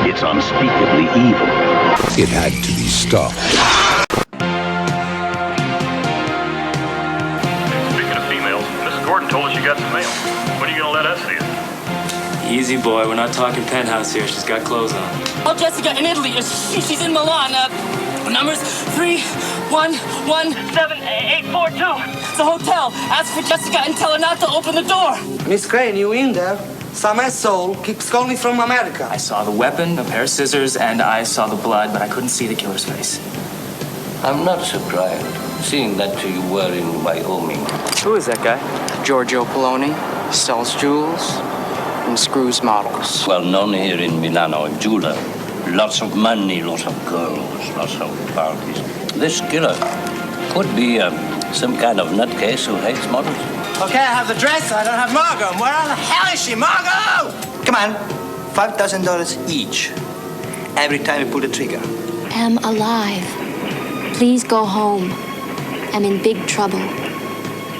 It's unspeakably evil. It had to be stopped. Speaking of females, Mrs. Gordon told us you got some mail. When are you going to let us see it? Easy, boy. We're not talking penthouse here. She's got clothes on. Oh, Jessica in Italy. She's in Milan. Numbers 31178842. It's a hotel. Ask for Jessica and tell her not to open the door. Miss Crane, you in there? Some asshole keeps calling from America. I saw the weapon, a pair of scissors, and I saw the blood, but I couldn't see the killer's face. I'm not surprised, seeing that you were in Wyoming. Who is that guy? Giorgio Poloni sells jewels and screws models. Well known here in Milano, a jeweler. Lots of money, lots of girls, lots of parties. This killer could be some kind of nutcase who hates models. Okay, I have the dress, I don't have Margot. Where the hell is she, Margot? Come on, $5,000 each. Every time you pull the trigger. Am alive. Please go home. I'm in big trouble.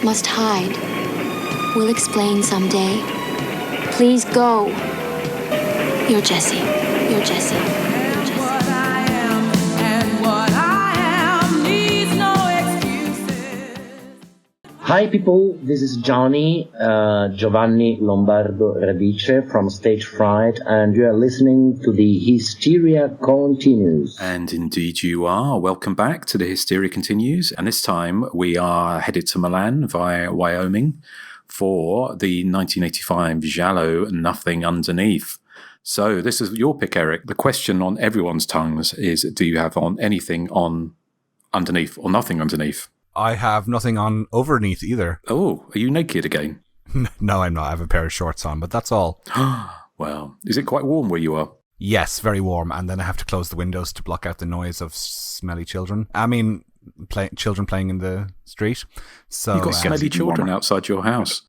Must hide. We'll explain someday. Please go. You're Jesse. You're Jesse. You're Jesse. Hi people, this is Giovanni Lombardo Radice from Stage Fright, and you are listening to the Hysteria Continues. And indeed you are. Welcome back to the Hysteria Continues, and this time we are headed to Milan via Wyoming for the 1985 Giallo Nothing Underneath. So this is your pick, Erik. The question on everyone's tongues is, do you have on anything on underneath or nothing underneath? I have nothing on overneath either. Oh, are you naked again? No, I'm not. I have a pair of shorts on, but that's all. Well, is it quite warm where you are? Yes, very warm. And then I have to close the windows to block out the noise of smelly children. I mean, children playing in the street. So you've got smelly children outside your house.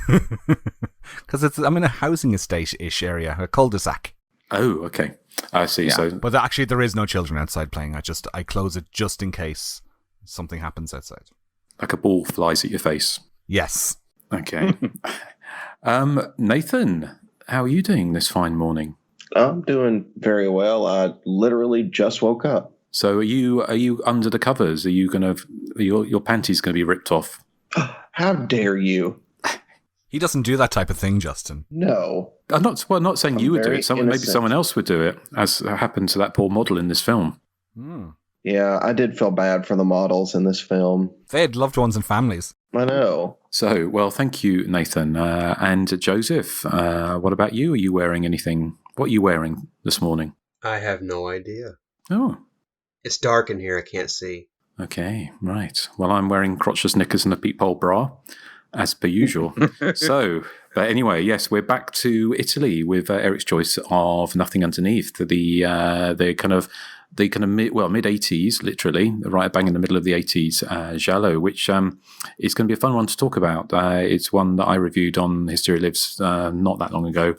Because I'm in a housing estate-ish area, a cul-de-sac. Oh, okay. I see. Yeah. So, but actually, there is no children outside playing. I close it just in case something happens outside. Like a ball flies at your face. Yes. Okay. Nathan, how are you doing this fine morning? I'm doing very well. I literally just woke up. So are you under the covers? Are you your panties going to be ripped off? How dare you? He doesn't do that type of thing, Justin. No. I'm not saying you would do it. Maybe someone else would do it, as happened to that poor model in this film. Yeah, I did feel bad for the models in this film. They had loved ones and families. I know. So, well, thank you, Nathan. And Joseph, what about you? Are you wearing anything? What are you wearing this morning? I have no idea. Oh. It's dark in here. I can't see. Okay, right. Well, I'm wearing crotchless knickers and a peephole bra, as per usual. But anyway, yes, we're back to Italy with Erik's choice of Nothing Underneath, the kind of mid 80s, literally, right bang in the middle of the 80s, Giallo, which is going to be a fun one to talk about. It's one that I reviewed on Hysteria Lives not that long ago.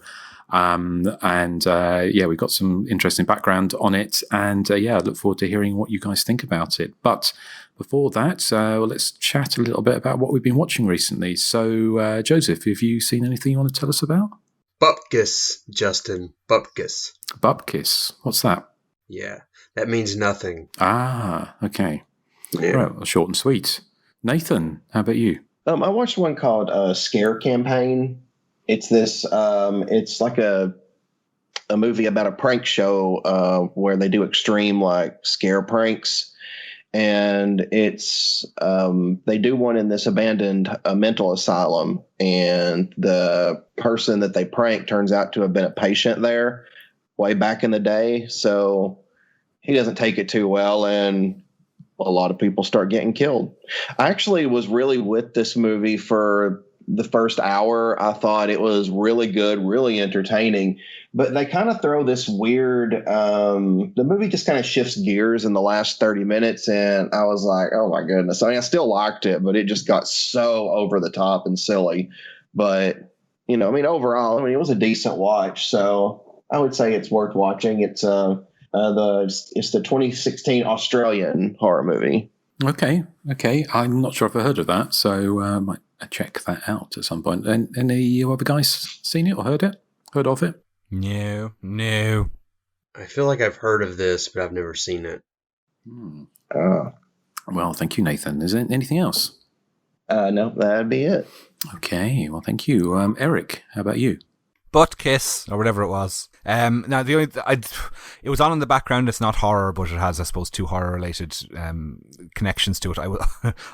We've got some interesting background on it. And I look forward to hearing what you guys think about it. But before that, let's chat a little bit about what we've been watching recently. So, Joseph, have you seen anything you want to tell us about? Bupkis, Justin. Bupkis. Bupkis? What's that? Yeah, that means nothing. Ah, okay. Yeah. Right, well, short and sweet. Nathan, how about you? I watched one called Scare Campaign. It's this, it's like a movie about a prank show where they do extreme, like, scare pranks. And it's, they do one in this abandoned mental asylum. And the person that they prank turns out to have been a patient there way back in the day. So he doesn't take it too well, and a lot of people start getting killed. I actually was really with this movie for the first hour. I thought it was really good, really entertaining, but they kind of throw this weird, the movie just kind of shifts gears in the last 30 minutes. And I was like, oh my goodness. I mean, I still liked it, but it just got so over the top and silly. But, overall, it was a decent watch. So I would say it's worth watching. It's the 2016 Australian horror movie. Okay. I'm not sure if I've heard of that, so I might check that out at some point. And any other guys seen it or heard of it? No. I feel like I've heard of this, but I've never seen it. Well, thank you, Nathan. Is there anything else? No, that'd be it. Okay, well, thank you. Erik, how about you? Butt Kiss, or whatever it was. Now, it was on in the background. It's not horror, but it has, I suppose, two horror-related connections to it.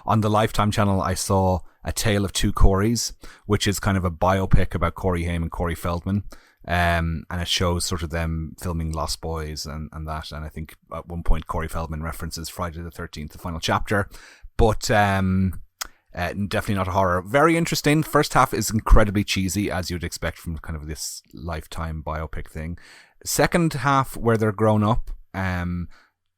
On the Lifetime channel, I saw A Tale of Two Corys, which is kind of a biopic about Corey Haim and Corey Feldman. And it shows sort of them filming Lost Boys and that. And I think at one point Corey Feldman references Friday the 13th, the final chapter. But definitely not a horror. Very interesting. First half is incredibly cheesy, as you'd expect from kind of this Lifetime biopic thing. Second half, where they're grown up,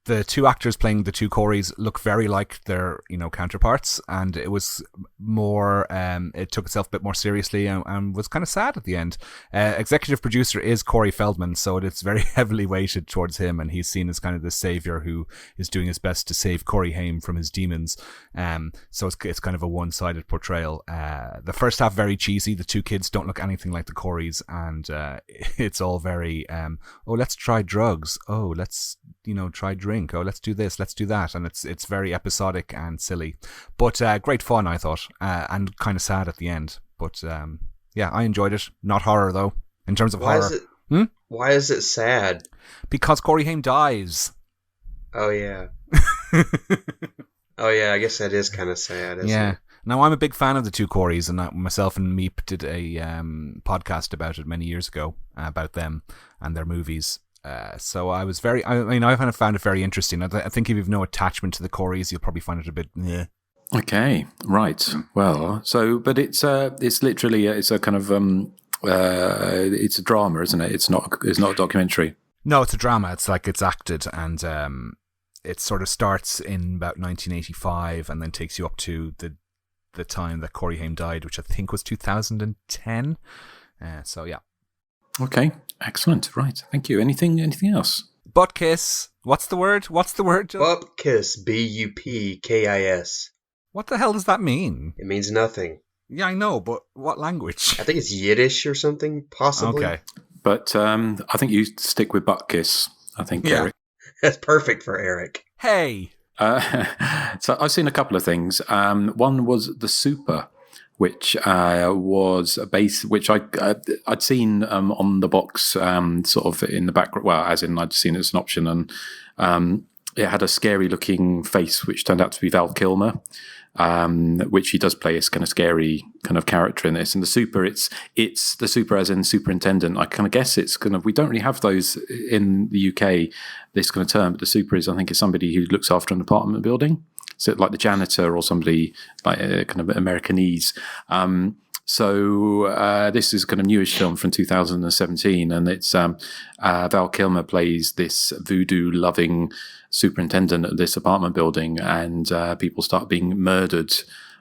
the two actors playing the two Corys look very like their, counterparts, and it was more, it took itself a bit more seriously and was kind of sad at the end. Executive producer is Corey Feldman, so it's very heavily weighted towards him, and he's seen as kind of the savior who is doing his best to save Corey Haim from his demons. So it's kind of a one-sided portrayal. The first half, very cheesy. The two kids don't look anything like the Corys, and it's all very, let's try drugs. Oh, let's, try drink. Oh, let's do this, let's do that. And it's very episodic and silly. But great fun, I thought, and kind of sad at the end. But yeah, I enjoyed it. Not horror, though, in terms of horror. Why is it sad? Because Corey Haim dies. Oh, yeah. Oh, yeah, I guess that is kind of sad, isn't it? Now, I'm a big fan of the two Corys, and myself and Meep did a podcast about it many years ago, about them and their movies. So I was I kind of found it very interesting. I think if you've no attachment to the Corys, you'll probably find it a bit, Okay, right. Well, but it's literally, it's a kind of, it's a drama, isn't it? It's not a documentary. No, it's a drama. It's acted, and it sort of starts in about 1985 and then takes you up to the time that Corey Haim died, which I think was 2010. So yeah. Okay, excellent. Right, thank you. Anything else? Butt kiss. What's the word? Butt kiss. Bupkis. What the hell does that mean? It means nothing. Yeah, I know, but what language? I think it's Yiddish or something, possibly. Okay. But I think you stick with butt kiss, I think, yeah. Erik. That's perfect for Erik. Hey! So I've seen a couple of things. One was The Super, which was a base, which I'd seen on the box, sort of in the background. Well, as in I'd seen it as an option, and it had a scary looking face, which turned out to be Val Kilmer, which he does play as kind of scary kind of character in this. And The Super, it's The Super as in superintendent. I kind of guess it's kind of, we don't really have those in the UK, this kind of term, but The Super is, I think, is somebody who looks after an apartment building. So like the janitor or somebody like kind of Americanese. So this is a kind of newish film from 2017, and it's Val Kilmer plays this voodoo-loving superintendent at this apartment building, and people start being murdered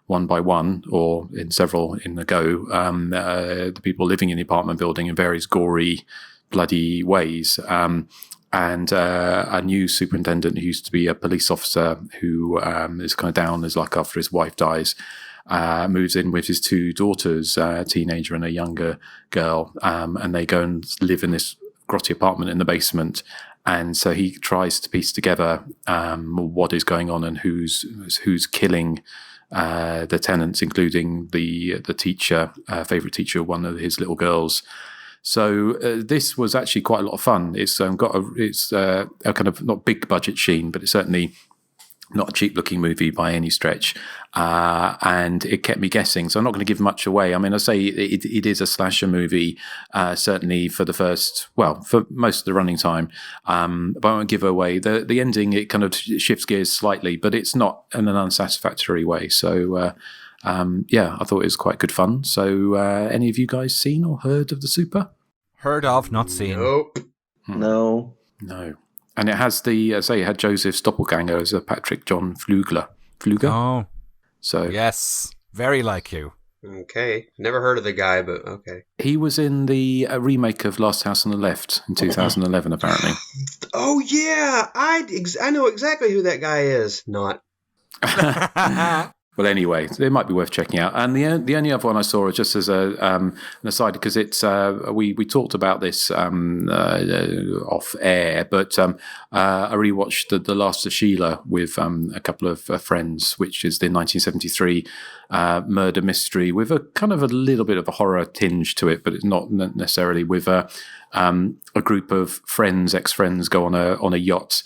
one by one, or in several in a go. The people living in the apartment building in various gory, bloody ways. And a new superintendent who used to be a police officer who is kind of down as like after his wife dies, moves in with his two daughters, a teenager and a younger girl, and they go and live in this grotty apartment in the basement. And so he tries to piece together what is going on and who's killing the tenants, including the teacher, favorite teacher of one of his little girls. So this was actually quite a lot of fun. It's got a kind of not big budget sheen, but it's certainly not a cheap looking movie by any stretch. And it kept me guessing. So I'm not going to give much away. I mean, I say it is a slasher movie, certainly for for most of the running time. But I won't give away the ending. It kind of shifts gears slightly, but it's not in an unsatisfactory way. So yeah, I thought it was quite good fun. So any of you guys seen or heard of The Super? Heard of, not seen. Nope. No. And it has it had Joseph's doppelganger as a Patrick John Flugler. Oh. So yes, very like you. Okay. Never heard of the guy, but okay. He was in the remake of Last House on the Left in 2011, apparently. Oh, yeah. I know exactly who that guy is. Not. Well, anyway, it might be worth checking out. And the only other one I saw, just as an aside, because it's we talked about this off air, but I rewatched the Last of Sheila with a couple of friends, which is the 1973 murder mystery with a kind of a little bit of a horror tinge to it, but it's not necessarily, with a group of friends, ex-friends, go on a yacht.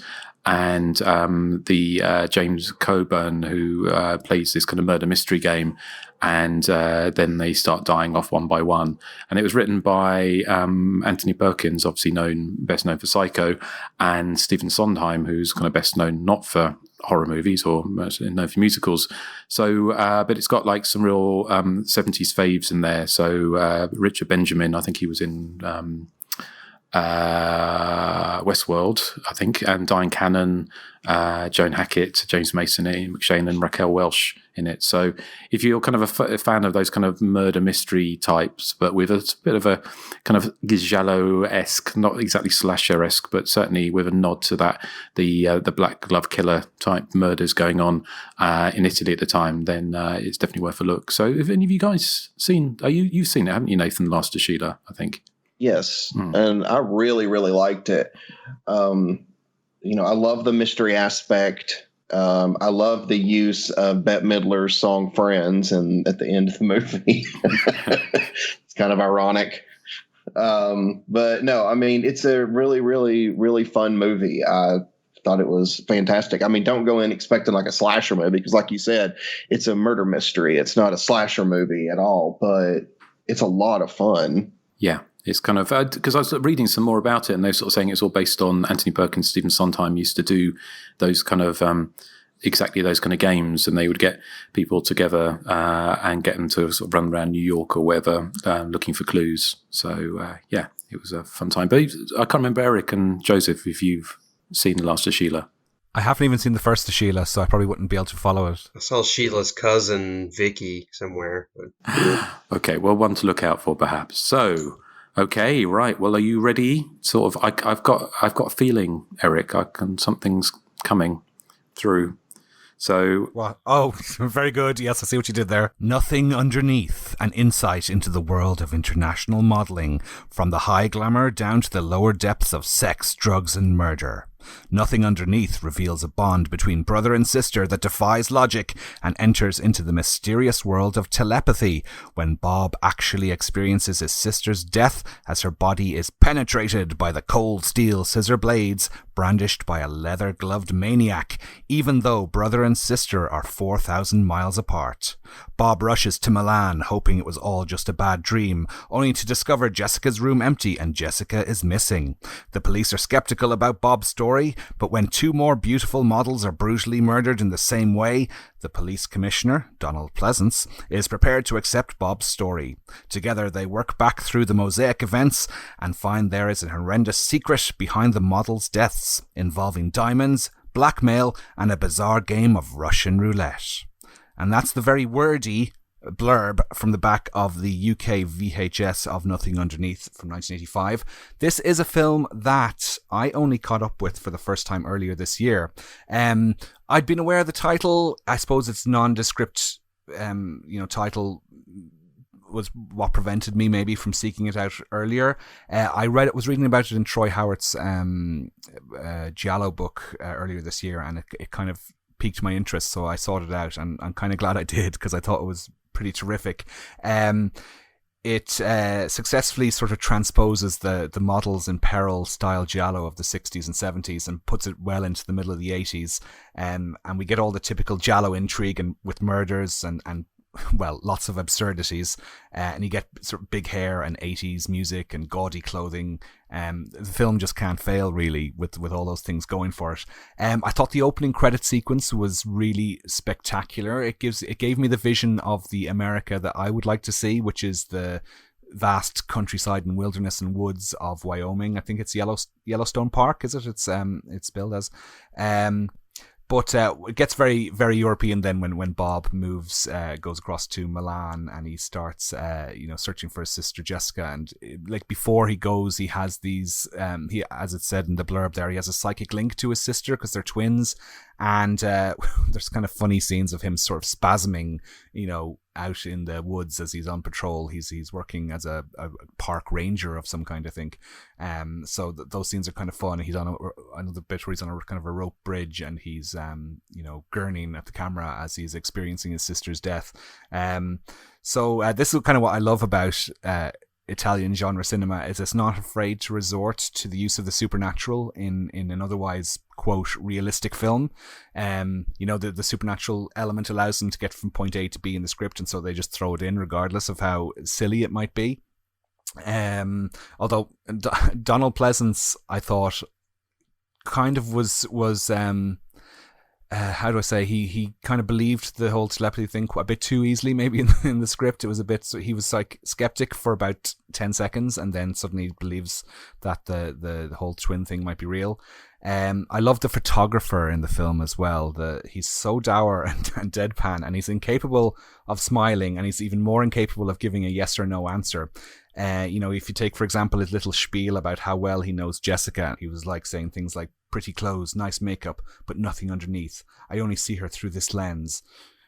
And the James Coburn, who plays this kind of murder mystery game, and then they start dying off one by one. And it was written by Anthony Perkins, obviously best known for Psycho, and Stephen Sondheim, who's kind of best known not for horror movies or known for musicals. So, but it's got like some real 70s faves in there. So Richard Benjamin, I think he was in Westworld, I think, and Diane Cannon, Joan Hackett, James Mason, Ian McShane, and Raquel Welch in it. So if you're kind of a fan of those kind of murder mystery types, but with a bit of a kind of giallo-esque, not exactly slasher-esque, but certainly with a nod to that, the Black Glove Killer type murders going on in Italy at the time, then it's definitely worth a look. So have any of you guys seen, you've seen it, haven't you, Nathan, Last of Sheila, I think? Yes, and I really, really liked it. I love the mystery aspect. I love the use of Bette Midler's song "Friends" and at the end of the movie. It's kind of ironic. But no, I mean, it's a really, really, really fun movie. I thought it was fantastic. I mean, don't go in expecting like a slasher movie, because like you said, it's a murder mystery. It's not a slasher movie at all, but it's a lot of fun. Yeah. It's kind of, because I was reading some more about it, and they're sort of saying it's all based on Anthony Perkins. Stephen Sondheim used to do those kind of, exactly those kind of games, and they would get people together and get them to sort of run around New York or wherever looking for clues. So, yeah, it was a fun time. But I can't remember, Eric and Joseph, if you've seen The Last of Sheila. I haven't even seen the first of Sheila, so I probably wouldn't be able to follow it. I saw Sheila's cousin, Vicky, somewhere. Okay, well, one to look out for, perhaps. So... Okay, right. Well, are you ready? Sort of. I've got a feeling, Eric. Something's coming through. So. What? Oh, very good. Yes, I see what you did there. Nothing Underneath, an insight into the world of international modelling, from the high glamour down to the lower depths of sex, drugs, and murder. Nothing Underneath reveals a bond between brother and sister that defies logic and enters into the mysterious world of telepathy when Bob actually experiences his sister's death as her body is penetrated by the cold steel scissor blades brandished by a leather-gloved maniac, even though brother and sister are 4,000 miles apart. Bob rushes to Milan, hoping it was all just a bad dream, only to discover Jessica's room empty and Jessica is missing. The police are skeptical about Bob's story, but when two more beautiful models are brutally murdered in the same way, the police commissioner, Donald Pleasance, is prepared to accept Bob's story. Together they work back through the mosaic events and find there is an horrendous secret behind the models' deaths, involving diamonds, blackmail, and a bizarre game of Russian roulette. And that's the very wordy blurb from the back of the UK VHS of Nothing Underneath from 1985. This is a film that I only caught up with for the first time earlier this year. I'd been aware of the title. I suppose its nondescript title was what prevented me maybe from seeking it out earlier. Was reading about it in Troy Howarth's Giallo book earlier this year, and it kind of piqued my interest, so I sought it out, and I'm kind of glad I did, because I thought it was pretty terrific. It successfully sort of transposes the models in peril style giallo of the 60s and 70s and puts it well into the middle of the 80s, and we get all the typical giallo intrigue and with murders and well, lots of absurdities, and you get sort of big hair and 80s music and gaudy clothing. The film just can't fail, really, with all those things going for it. I thought the opening credit sequence was really spectacular. It gave me the vision of the America that I would like to see, which is the vast countryside and wilderness and woods of Wyoming. I think it's Yellowstone Park, is it? It's billed as. But it gets very, very European then when Bob goes across to Milan, and he starts, searching for his sister Jessica. And like before he goes, he has these, as it said in the blurb there, he has a psychic link to his sister because they're twins. And there's kind of funny scenes of him sort of spasming, out in the woods as he's on patrol. He's working as a park ranger of some kind, I think. So those scenes are kind of fun. He's on another bit where he's on a kind of a rope bridge, and he's gurning at the camera as he's experiencing his sister's death. So this is kind of what I love about Italian genre cinema, is it's not afraid to resort to the use of the supernatural in an otherwise, quote, realistic film. The supernatural element allows them to get from point A to B in the script, and so they just throw it in regardless of how silly it might be. Although Donald Pleasance, I thought, kind of was how do I say, he kind of believed the whole telepathy thing a bit too easily, maybe in the script. It was a bit, so he was like skeptic for about 10 seconds and then suddenly believes that the whole twin thing might be real. I love the photographer in the film as well. He's so dour and deadpan, and he's incapable of smiling, and he's even more incapable of giving a yes or no answer. If you take, for example, his little spiel about how well he knows Jessica, he was like saying things like pretty clothes, nice makeup, but nothing underneath. I only see her through this lens.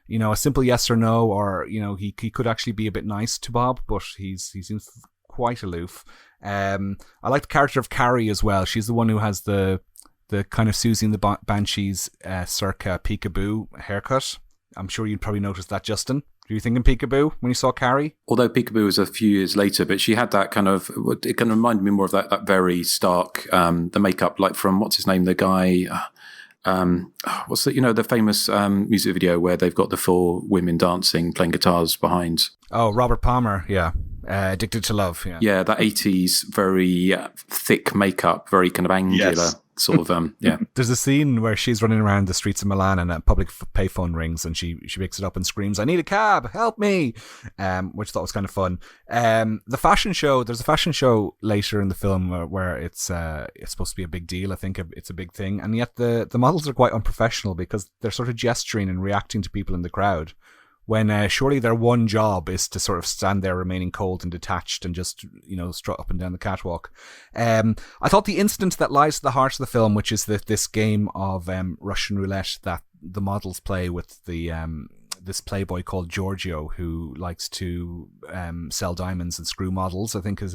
A simple yes or no, or, he could actually be a bit nice to Bob, but he seems quite aloof. I like the character of Carrie as well. She's the one who has the kind of Susie and the Banshees circa Peekaboo haircut. I'm sure you'd probably notice that, Justin. Were you thinking Peekaboo when you saw Carrie? Although Peekaboo was a few years later, but she had that kind of, it kind of reminded me more of that very stark, the makeup, like from, what's his name, the guy, what's the, the famous music video where they've got the 4 women dancing, playing guitars behind. Oh, Robert Palmer, yeah. Addicted to Love, yeah. Yeah, that 80s, very thick makeup, very kind of angular. Yes. Sort of, yeah. There's a scene where she's running around the streets of Milan and a public payphone rings, and she picks it up and screams, "I need a cab, help me!" Which I thought was kind of fun. The fashion show, there's a fashion show later in the film where it's supposed to be a big deal. I think it's a big thing, and yet the models are quite unprofessional because they're sort of gesturing and reacting to people in the crowd, when surely their one job is to sort of stand there remaining cold and detached and just, strut up and down the catwalk. I thought the incident that lies at the heart of the film, which is this game of Russian roulette that the models play with this playboy called Giorgio, who likes to sell diamonds and screw models, I think is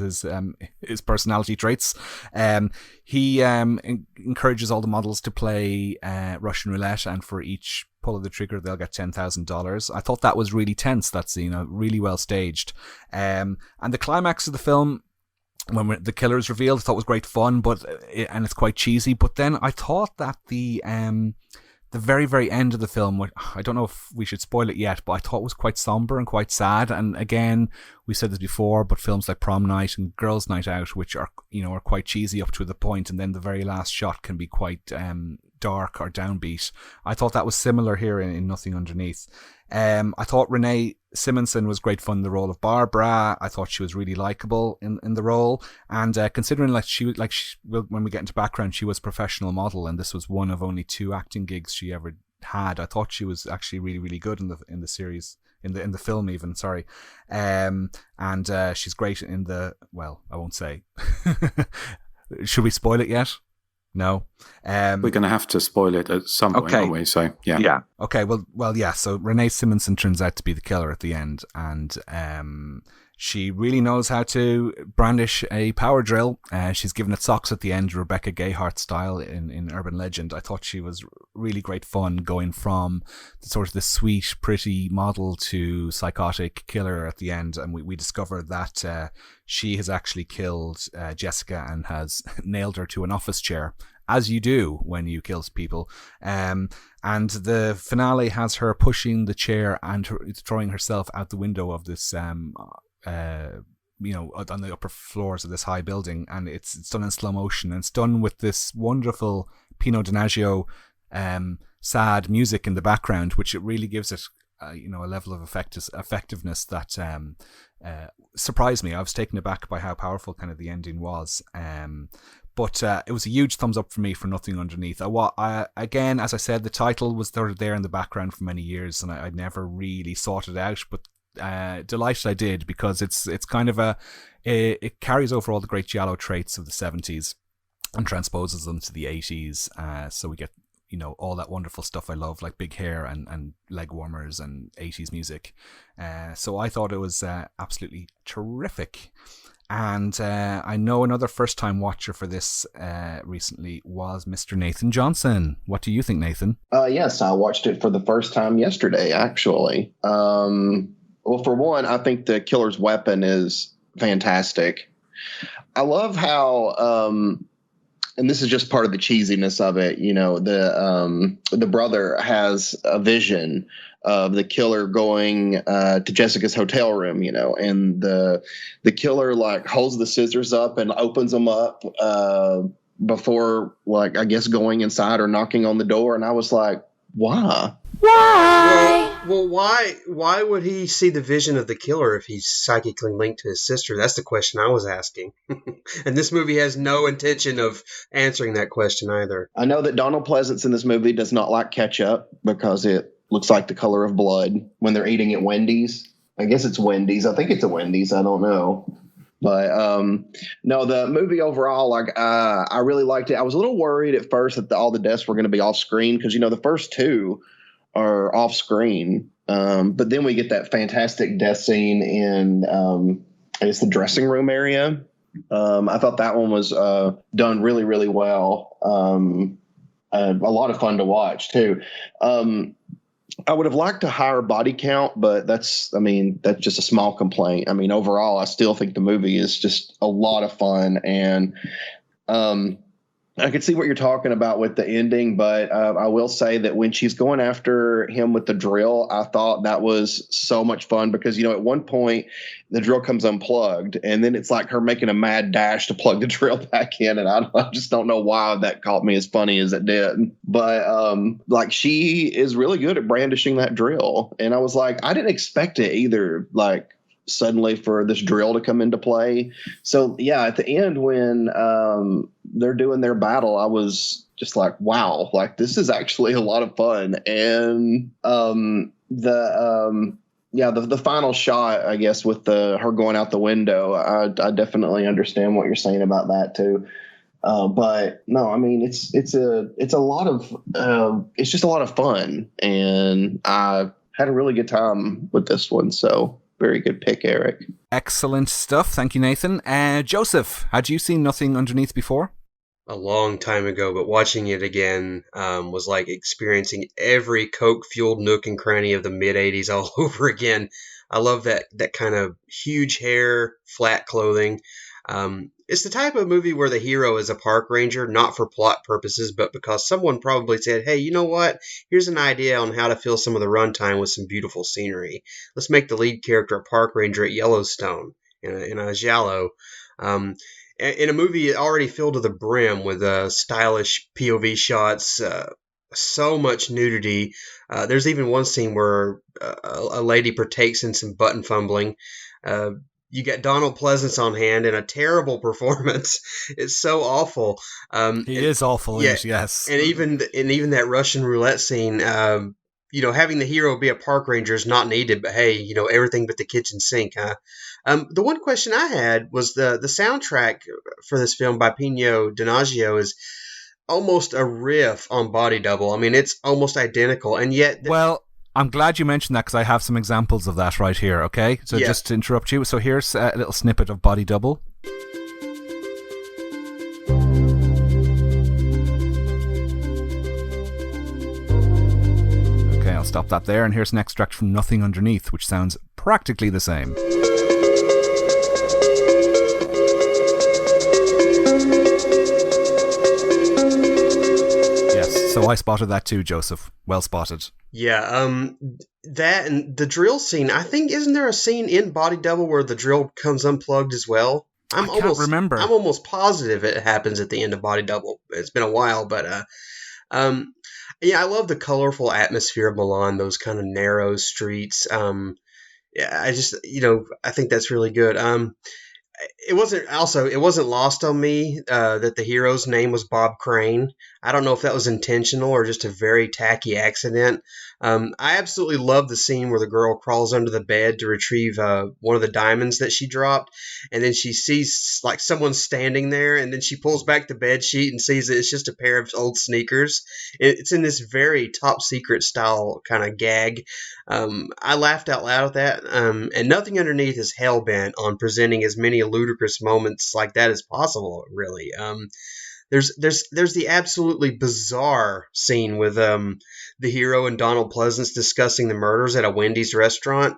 his personality traits. He encourages all the models to play Russian roulette, and for each pull of the trigger they'll get $10,000. I thought that was really tense, that scene, really well staged. And the climax of the film, when the killer is revealed, I thought was great fun, and it's quite cheesy. But then I thought that the very, very end of the film, I don't know if we should spoil it yet, but I thought was quite somber and quite sad. And again, we said this before, but films like Prom Night and Girls' Night Out, which are quite cheesy up to the point, and then the very last shot can be quite dark or downbeat. I thought that was similar here in Nothing Underneath. I thought Renee Simonson was great fun in the role of Barbara. I thought she was really likable in the role, and considering when we get into background, she was a professional model, and this was one of only 2 acting gigs she ever had. I thought she was actually really, really good in the series, in the film even. Sorry, and she's great in the. Well, I won't say. Should we spoil it yet? No. We're going to have to spoil it at some point, aren't we? So, yeah. Yeah. Okay, well, yeah. So Renee Simonson turns out to be the killer at the end, and she really knows how to brandish a power drill. She's given it socks at the end, Rebecca Gayheart style in Urban Legend. I thought she was really great fun, going from sort of the sweet, pretty model to psychotic killer at the end, and we discovered that she has actually killed Jessica and has nailed her to an office chair, as you do when you kill people. And the finale has her pushing the chair and throwing herself out the window of this on the upper floors of this high building, and it's done in slow motion, and it's done with this wonderful Pino Donaggio sad music in the background, which it really gives it a level of effectiveness that surprised me. I was taken aback by how powerful kind of the ending was. But it was a huge thumbs up for me for Nothing Underneath. Again, as I said, the title was there in the background for many years, and I'd never really sought it out, but delighted I did, because it's kind of it carries over all the great giallo traits of the 70s and transposes them to the 80s. So we get all that wonderful stuff I love, like big hair and leg warmers and 80s music. So I thought it was absolutely terrific. And I know another first-time watcher for this recently was Mr. Nathan Johnson. What do you think, Nathan? Yes, I watched it for the first time yesterday, actually. Well, for one, I think the killer's weapon is fantastic. I love how, and this is just part of the cheesiness of it, the brother has a vision of the killer going to Jessica's hotel room, and the killer like holds the scissors up and opens them up before, like, I guess going inside or knocking on the door. And I was like, why? Well, why would he see the vision of the killer if he's psychically linked to his sister? That's the question I was asking. And this movie has no intention of answering that question either. I know that Donald Pleasance in this movie does not like ketchup because it looks like the color of blood when they're eating at Wendy's. I guess it's Wendy's. I think it's a Wendy's. I don't know. But no, the movie overall, like, I really liked it. I was a little worried at first that all the deaths were going to be off screen because, the first two are off screen. But then we get that fantastic death scene in it's the dressing room area. I thought that one was done really, really well. A lot of fun to watch, too. I would have liked a higher body count, but that's just a small complaint. Overall, I still think the movie is just a lot of fun. And I could see what you're talking about with the ending, but I will say that when she's going after him with the drill, I thought that was so much fun because, at one point the drill comes unplugged and then it's like her making a mad dash to plug the drill back in. And I just don't know why that caught me as funny as it did. But like, she is really good at brandishing that drill. And I was like, I didn't expect it either. Like, suddenly for this drill to come into play. So yeah, at the end when they're doing their battle, I was just like, wow, like this is actually a lot of fun. And the final shot, I guess, with her going out the window, I definitely understand what you're saying about that too. But no, it's a lot of it's just a lot of fun, and I had a really good time with this one. So very good pick, Erik. Excellent stuff. Thank you, Nathan. Joseph, had you seen Nothing Underneath before? A long time ago, but watching it again was like experiencing every coke-fueled nook and cranny of the mid-'80s all over again. I love that kind of huge hair, flat clothing. It's the type of movie where the hero is a park ranger, not for plot purposes, but because someone probably said, hey, you know what? Here's an idea on how to fill some of the runtime with some beautiful scenery. Let's make the lead character a park ranger at Yellowstone in a giallo. In a movie already filled to the brim with stylish POV shots, so much nudity. There's even one scene where a lady partakes in some button fumbling. You got Donald Pleasance on hand in a terrible performance. It's so awful. He is awful, yeah, yes. And even that Russian roulette scene, having the hero be a park ranger is not needed, but hey, everything but the kitchen sink, huh? The one question I had was the soundtrack for this film by Pino Donaggio is almost a riff on Body Double. It's almost identical, and yet... Well, I'm glad you mentioned that because I have some examples of that right here, okay? So yeah. Just to interrupt you, so here's a little snippet of Body Double. Okay, I'll stop that there, and here's an extract from Nothing Underneath, which sounds practically the same. So I spotted that too, Joseph. Well spotted. Yeah, that and the drill scene. I think, isn't there a scene in Body Double where the drill comes unplugged as well? I can't remember. I'm almost positive it happens at the end of Body Double. It's been a while, but yeah, I love the colorful atmosphere of Milan. Those kind of narrow streets. Yeah, I think that's really good. It wasn't lost on me that the hero's name was Bob Crane. I don't know if that was intentional or just a very tacky accident. I absolutely love the scene where the girl crawls under the bed to retrieve one of the diamonds that she dropped, and then she sees like someone standing there, and then she pulls back the bed sheet and sees that it's just a pair of old sneakers. It's in this very top secret style kind of gag. I laughed out loud at that, and Nothing Underneath is hell bent on presenting as many ludicrous moments like that as possible. Really, there's the absolutely bizarre scene with the hero and Donald Pleasance discussing the murders at a Wendy's restaurant.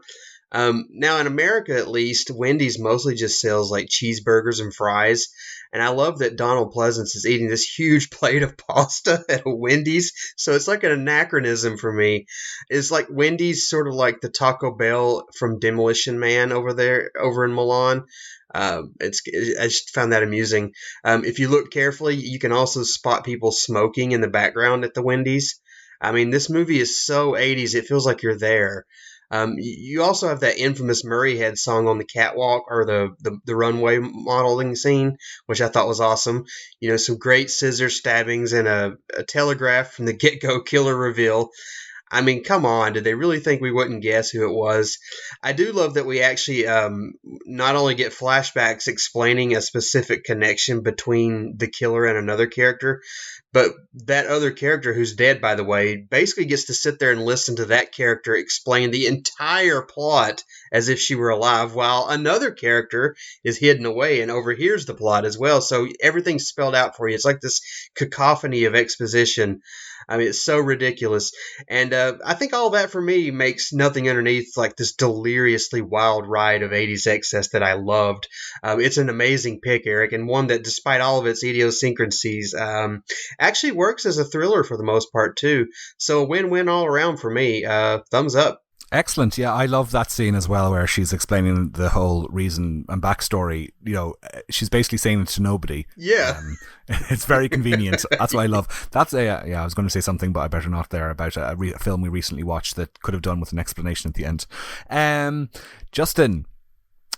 Now in America, at least, Wendy's mostly just sells like cheeseburgers and fries. And I love that Donald Pleasance is eating this huge plate of pasta at a Wendy's. So it's like an anachronism for me. It's like Wendy's sort of like the Taco Bell from Demolition Man over in Milan. I just found that amusing. If you look carefully, you can also spot people smoking in the background at the Wendy's. I mean, this movie is so 80s, it feels like you're there. You also have that infamous Murray Head song on the catwalk or the runway modeling scene, which I thought was awesome. You know, some great scissor stabbings and a telegraph from the get-go killer reveal. I mean, come on, did they really think we wouldn't guess who it was? I do love that we actually not only get flashbacks explaining a specific connection between the killer and another character, but that other character, who's dead, by the way, basically gets to sit there and listen to that character explain the entire plot as if she were alive, while another character is hidden away and overhears the plot as well. So everything's spelled out for you. It's like this cacophony of exposition. I mean, it's so ridiculous. And I think all that for me makes Nothing Underneath like this deliriously wild ride of 80s excess that I loved. It's an amazing pick, Eric, and one that, despite all of its idiosyncrasies, actually works as a thriller for the most part, too. So a win-win all around for me. Thumbs up. Excellent. Yeah, I love that scene as well, where she's explaining the whole reason and backstory. You know, she's basically saying it to nobody. Yeah. It's very convenient. That's what I love. That's I was going to say something, but I better not there, about a film we recently watched that could have done with an explanation at the end. Justin,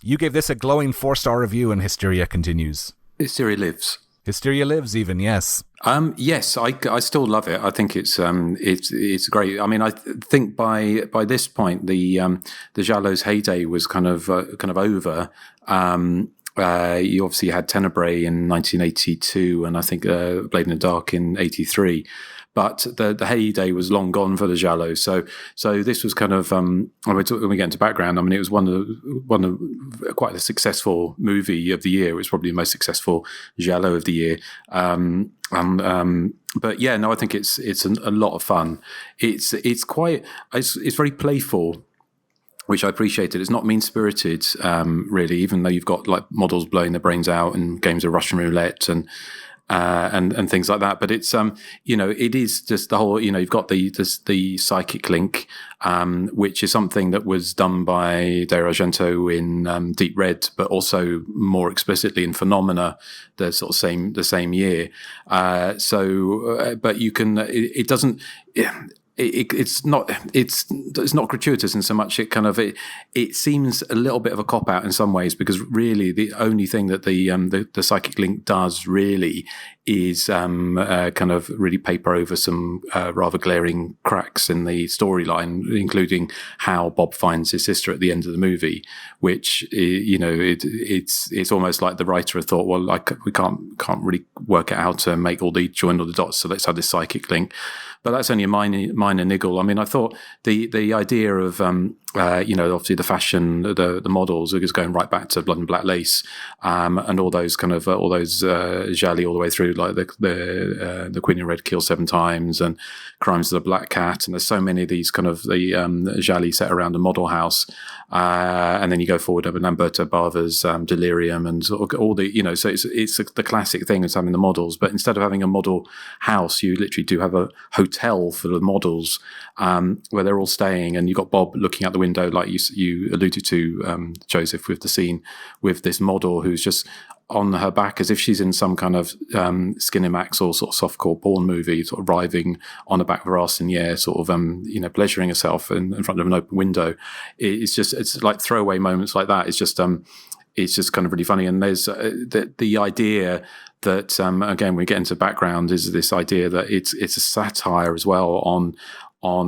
you gave this a glowing 4-star review, and Hysteria continues. Hysteria lives. Hysteria lives, even, yes. Yes, I still love it. I think it's great. I mean, I think by this point the Giallo's heyday was kind of over. You obviously had Tenebrae in 1982, and I think Blade in the Dark in 83. But the heyday was long gone for the Giallo. So this was kind of when we get into background, I mean, it was one of quite a successful movie of the year. It was probably the most successful Giallo of the year. But yeah, no, I think it's a lot of fun. It's very playful, which I appreciated. It's not mean-spirited, really, even though you've got like models blowing their brains out and games of Russian roulette and things like that. But it's it is just the whole, you've got the psychic link, which is something that was done by Dario Argento in Deep Red, but also more explicitly in Phenomena the same year. But you can, it doesn't. It's not gratuitous in so much it seems a little bit of a cop out in some ways, because really the only thing that the psychic link does really is kind of really paper over some rather glaring cracks in the storyline, including how Bob finds his sister at the end of the movie, which it's almost like the writer had thought, well, like we can't really work out how to make join all the dots, so let's have this psychic link. But that's only a minor niggle. I mean, I thought the idea of obviously the fashion, the models is going right back to Blood and Black Lace, and all those Gialli all the way through, like the Queen in Red Kill 7 Times and Crimes of the Black Cat, and there's so many of these kind of the Gialli set around a model house, and then you go forward with Lamberto Bava's Delirium and sort of all the so it's the classic thing is having the models, but instead of having a model house, you literally do have a hotel full of models where they're all staying, and you've got Bob looking out the window, like you alluded to, Joseph, with the scene with this model who's just on her back as if she's in some kind of Skinemax or sort of softcore porn movie, sort of writhing on the back of her ass in the air, sort of pleasuring herself in front of an open window. It's like throwaway moments like that. It's just kind of really funny. And there's the idea that again, we get into background, is this idea that it's a satire as well on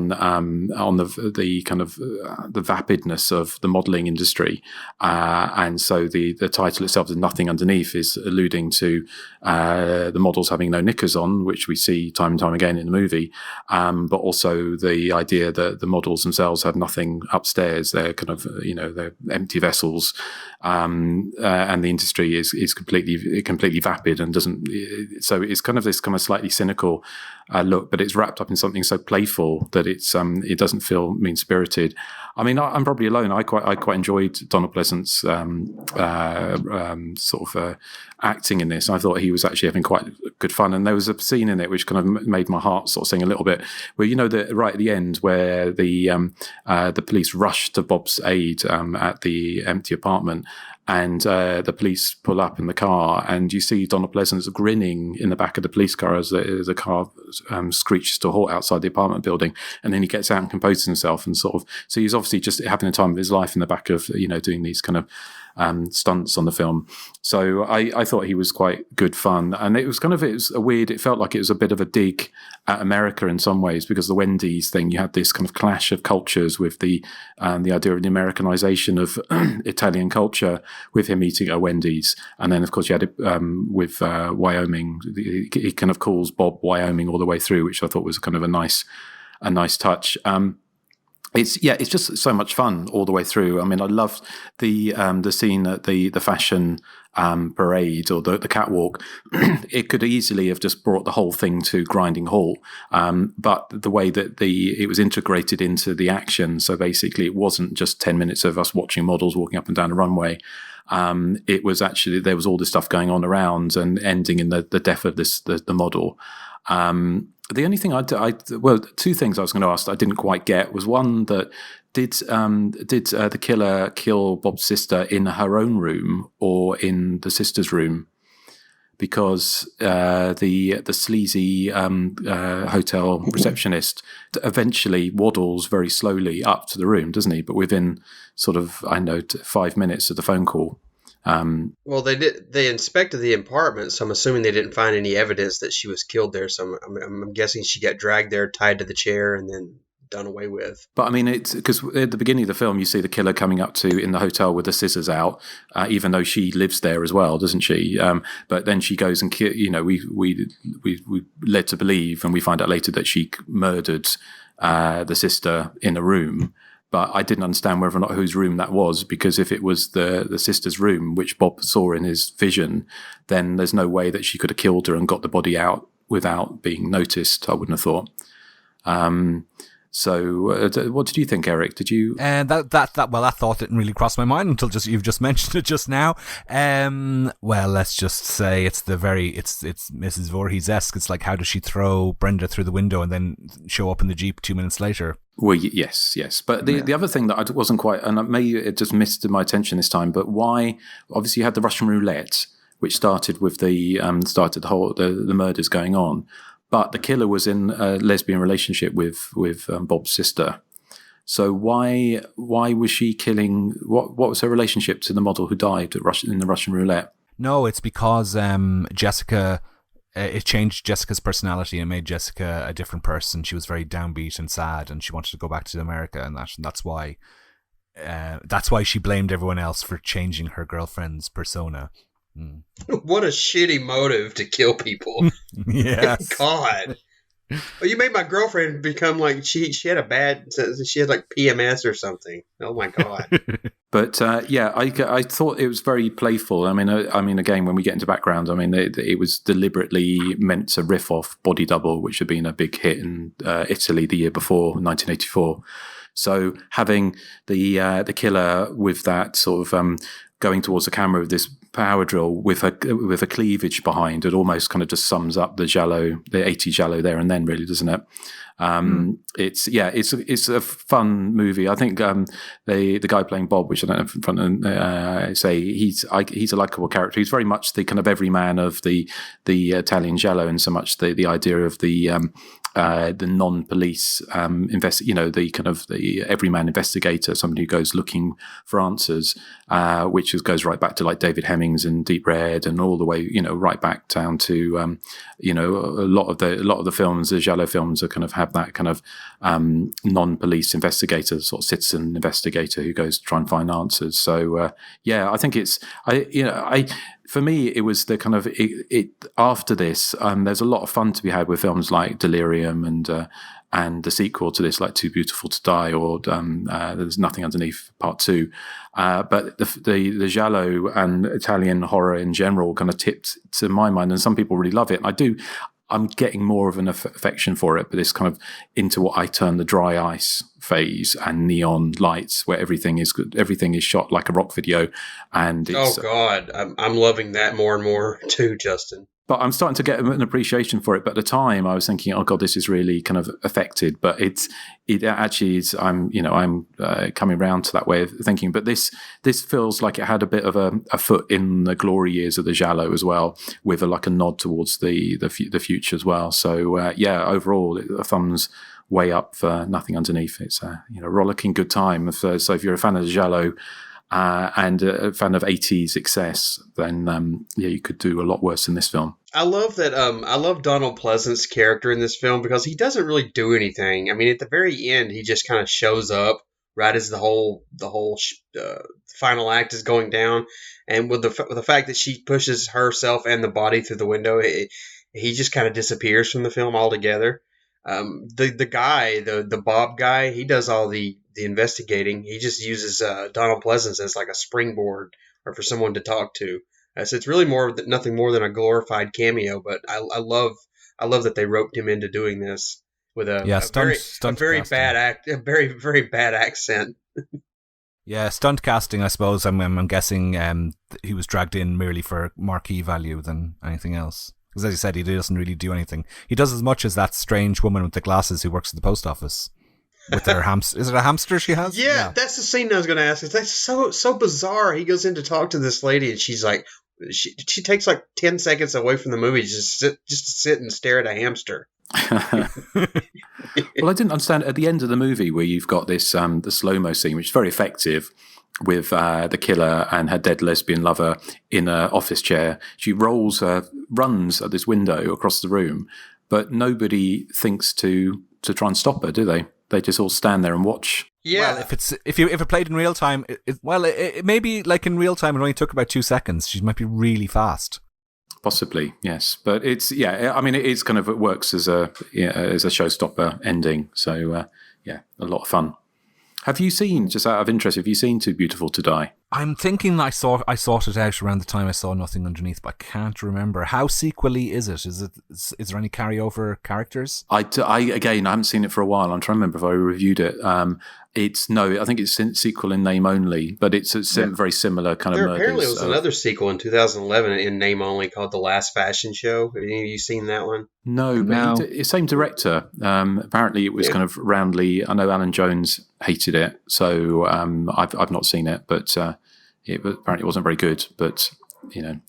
the kind of the vapidness of the modelling industry, and so the title itself, "There's Nothing Underneath," is alluding to the models having no knickers on, which we see time and time again in the movie, but also the idea that the models themselves have nothing upstairs. They're kind of they're empty vessels, and the industry is completely vapid and doesn't. So it's kind of this kind of slightly cynical look, but it's wrapped up in something so playful that it doesn't feel mean-spirited. I mean, I'm probably alone. I quite enjoyed Donald Pleasant's sort of acting in this. I thought he was actually having quite good fun, and there was a scene in it which kind of made my heart sort of sing a little bit. Where right at the end, where the police rush to Bob's aid at the empty apartment. And the police pull up in the car, and you see Donald Pleasance grinning in the back of the police car as the car screeches to a halt outside the apartment building. And then he gets out and composes himself, and so he's obviously just having the time of his life in the back of doing these kind of stunts on the film. So I thought he was quite good fun, and it was weird. It felt like it was a bit of a dig at America in some ways, because the Wendy's thing, you had this kind of clash of cultures with the idea of the Americanization of Italian culture with him eating at Wendy's, and then of course you had it with Wyoming. He kind of calls Bob Wyoming all the way through, which I thought was kind of a nice touch. It's just so much fun all the way through. I mean, I loved the scene at the fashion parade or the catwalk. It could easily have just brought the whole thing to grinding halt, but the way that it was integrated into the action. So basically, it wasn't just 10 minutes of us watching models walking up and down a runway. It was actually, there was all this stuff going on around and ending in the death of the model. The only thing two things I was going to ask that I didn't quite get was, one, that did the killer kill Bob's sister in her own room or in the sister's room? Because the sleazy hotel receptionist eventually waddles very slowly up to the room, doesn't he? But within sort of 5 minutes of the phone call. Well, they inspected the apartment, so I'm assuming they didn't find any evidence that she was killed there. So I'm guessing she got dragged there, tied to the chair, and then done away with. But I mean, it's because at the beginning of the film, you see the killer coming up in the hotel with the scissors out, even though she lives there as well, doesn't she? But then she goes and we led to believe, and we find out later that she murdered the sister in a room. But I didn't understand whether or not whose room that was, because if it was the sister's room, which Bob saw in his vision, then there's no way that she could have killed her and got the body out without being noticed, I wouldn't have thought. So what did you think, Eric? Did you? That thought didn't really cross my mind until you've just mentioned it just now. Well, let's just say it's Mrs. Voorhees-esque. It's like, how does she throw Brenda through the window and then show up in the Jeep 2 minutes later? Well, yes. But the other thing that I wasn't quite, and maybe it just missed my attention this time, but why? Obviously, you had the Russian roulette, which started with the murders going on. But the killer was in a lesbian relationship with Bob's sister. So why was she killing? What was her relationship to the model who died in the Russian roulette? No, it's because Jessica. It changed Jessica's personality and made Jessica a different person. She was very downbeat and sad, and she wanted to go back to America, and that's why. That's why she blamed everyone else for changing her girlfriend's persona. What a shitty motive to kill people. Yes. God. Well, you made my girlfriend become like she had like PMS or something. Oh my God. But I thought it was very playful. I mean, again, when we get into background, I mean, it was deliberately meant to riff off Body Double, which had been a big hit in Italy the year before, 1984. So having the killer with that sort of going towards the camera with this power drill with a cleavage behind, it almost kind of just sums up the 80s giallo there and then, really, doesn't it? It's a fun movie. I think the guy playing Bob, which I don't have in front of say, he's a likable character. He's very much the kind of everyman of the Italian giallo, and so much the idea of the the non-police the kind of the everyman investigator, somebody who goes looking for answers, which goes right back to like David Hemmings and Deep Red, and all the way right back down to a lot of the films, the giallo films, are kind of have that kind of non-police investigator, sort of citizen investigator who goes to try and find answers. So I think for me, it was the kind of after this. There's a lot of fun to be had with films like Delirium and the sequel to this, like Too Beautiful to Die, or There's Nothing Underneath Part 2. But the giallo and Italian horror in general kind of tipped to my mind, and some people really love it. I'm getting more of an affection for it, but it's kind of into what I term the dry ice phase and neon lights, where everything is shot like a rock video. And it's, I'm loving that more and more too, Justin. But I'm starting to get an appreciation for it. But at the time, I was thinking, "Oh God, this is really kind of affected." But it actually is. I'm coming around to that way of thinking. But this feels like it had a bit of a foot in the glory years of the giallo as well, with a nod towards the future as well. So overall, a thumbs way up for Nothing Underneath. It's a rollicking good time. So if you're a fan of the giallo, and a fan of 80s excess, then you could do a lot worse in this film. I love that. I love Donald Pleasance's character in this film because he doesn't really do anything. I mean, at the very end, he just kind of shows up right as the whole final act is going down, and with the fact that she pushes herself and the body through the window, he just kind of disappears from the film altogether. The guy, the Bob guy, he does all the investigating. He just uses Donald Pleasance as like a springboard or for someone to talk to. So it's really nothing more than a glorified cameo. But I love that they roped him into doing this with a very very bad accent. Yeah, stunt casting, I suppose. I'm guessing he was dragged in merely for marquee value than anything else. Because as you said, he doesn't really do anything. He does as much as that strange woman with the glasses who works at the post office with their hamster. Is it a hamster she has? Yeah, that's the scene I was going to ask. That's so bizarre. He goes in to talk to this lady, and she's like, she takes like 10 seconds away from the movie just to sit and stare at a hamster. Well, I didn't understand at the end of the movie where you've got this the slow-mo scene, which is very effective, with the killer and her dead lesbian lover in an office chair. She runs at this window across the room, but nobody thinks to try and stop her, do they? They just all stand there and watch. Yeah. Well, if it played in real time, it may be like in real time. It only took about 2 seconds. She might be really fast. Possibly, yes, but it's I mean, it works as a showstopper ending. So a lot of fun. Have you seen, just out of interest, Too Beautiful to Die? I'm thinking I sought it out around the time I saw Nothing Underneath, but I can't remember. How sequel-y is it? Is there any carryover characters? I haven't seen it for a while. I'm trying to remember if I reviewed it. I think it's sequel in name only, but it's a very similar kind of murders. Apparently was another sequel in 2011 in name only called The Last Fashion Show. Have any of you seen that one? No, but same director. Apparently it was kind of roundly, I know Alan Jones hated it, so I've not seen it, but apparently it wasn't very good. But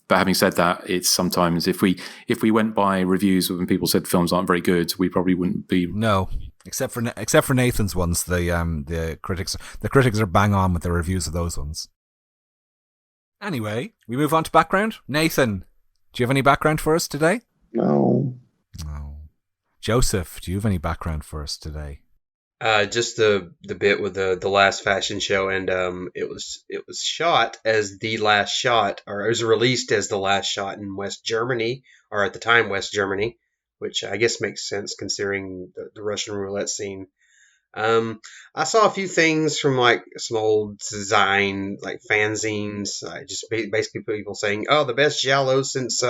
but having said that, it's sometimes if we went by reviews when people said films aren't very good, we probably wouldn't be. No. Except for Nathan's ones, the critics are bang on with the reviews of those ones. Anyway, we move on to background. Nathan, do you have any background for us today? No. Joseph, do you have any background for us today? Just the bit with the Last Fashion Show, and it was shot as The Last Shot, or it was released as The Last Shot in West Germany, or at the time West Germany, which I guess makes sense considering the Russian roulette scene. I saw a few things from like some old design, like fanzines, just basically people saying, "Oh, the best giallo since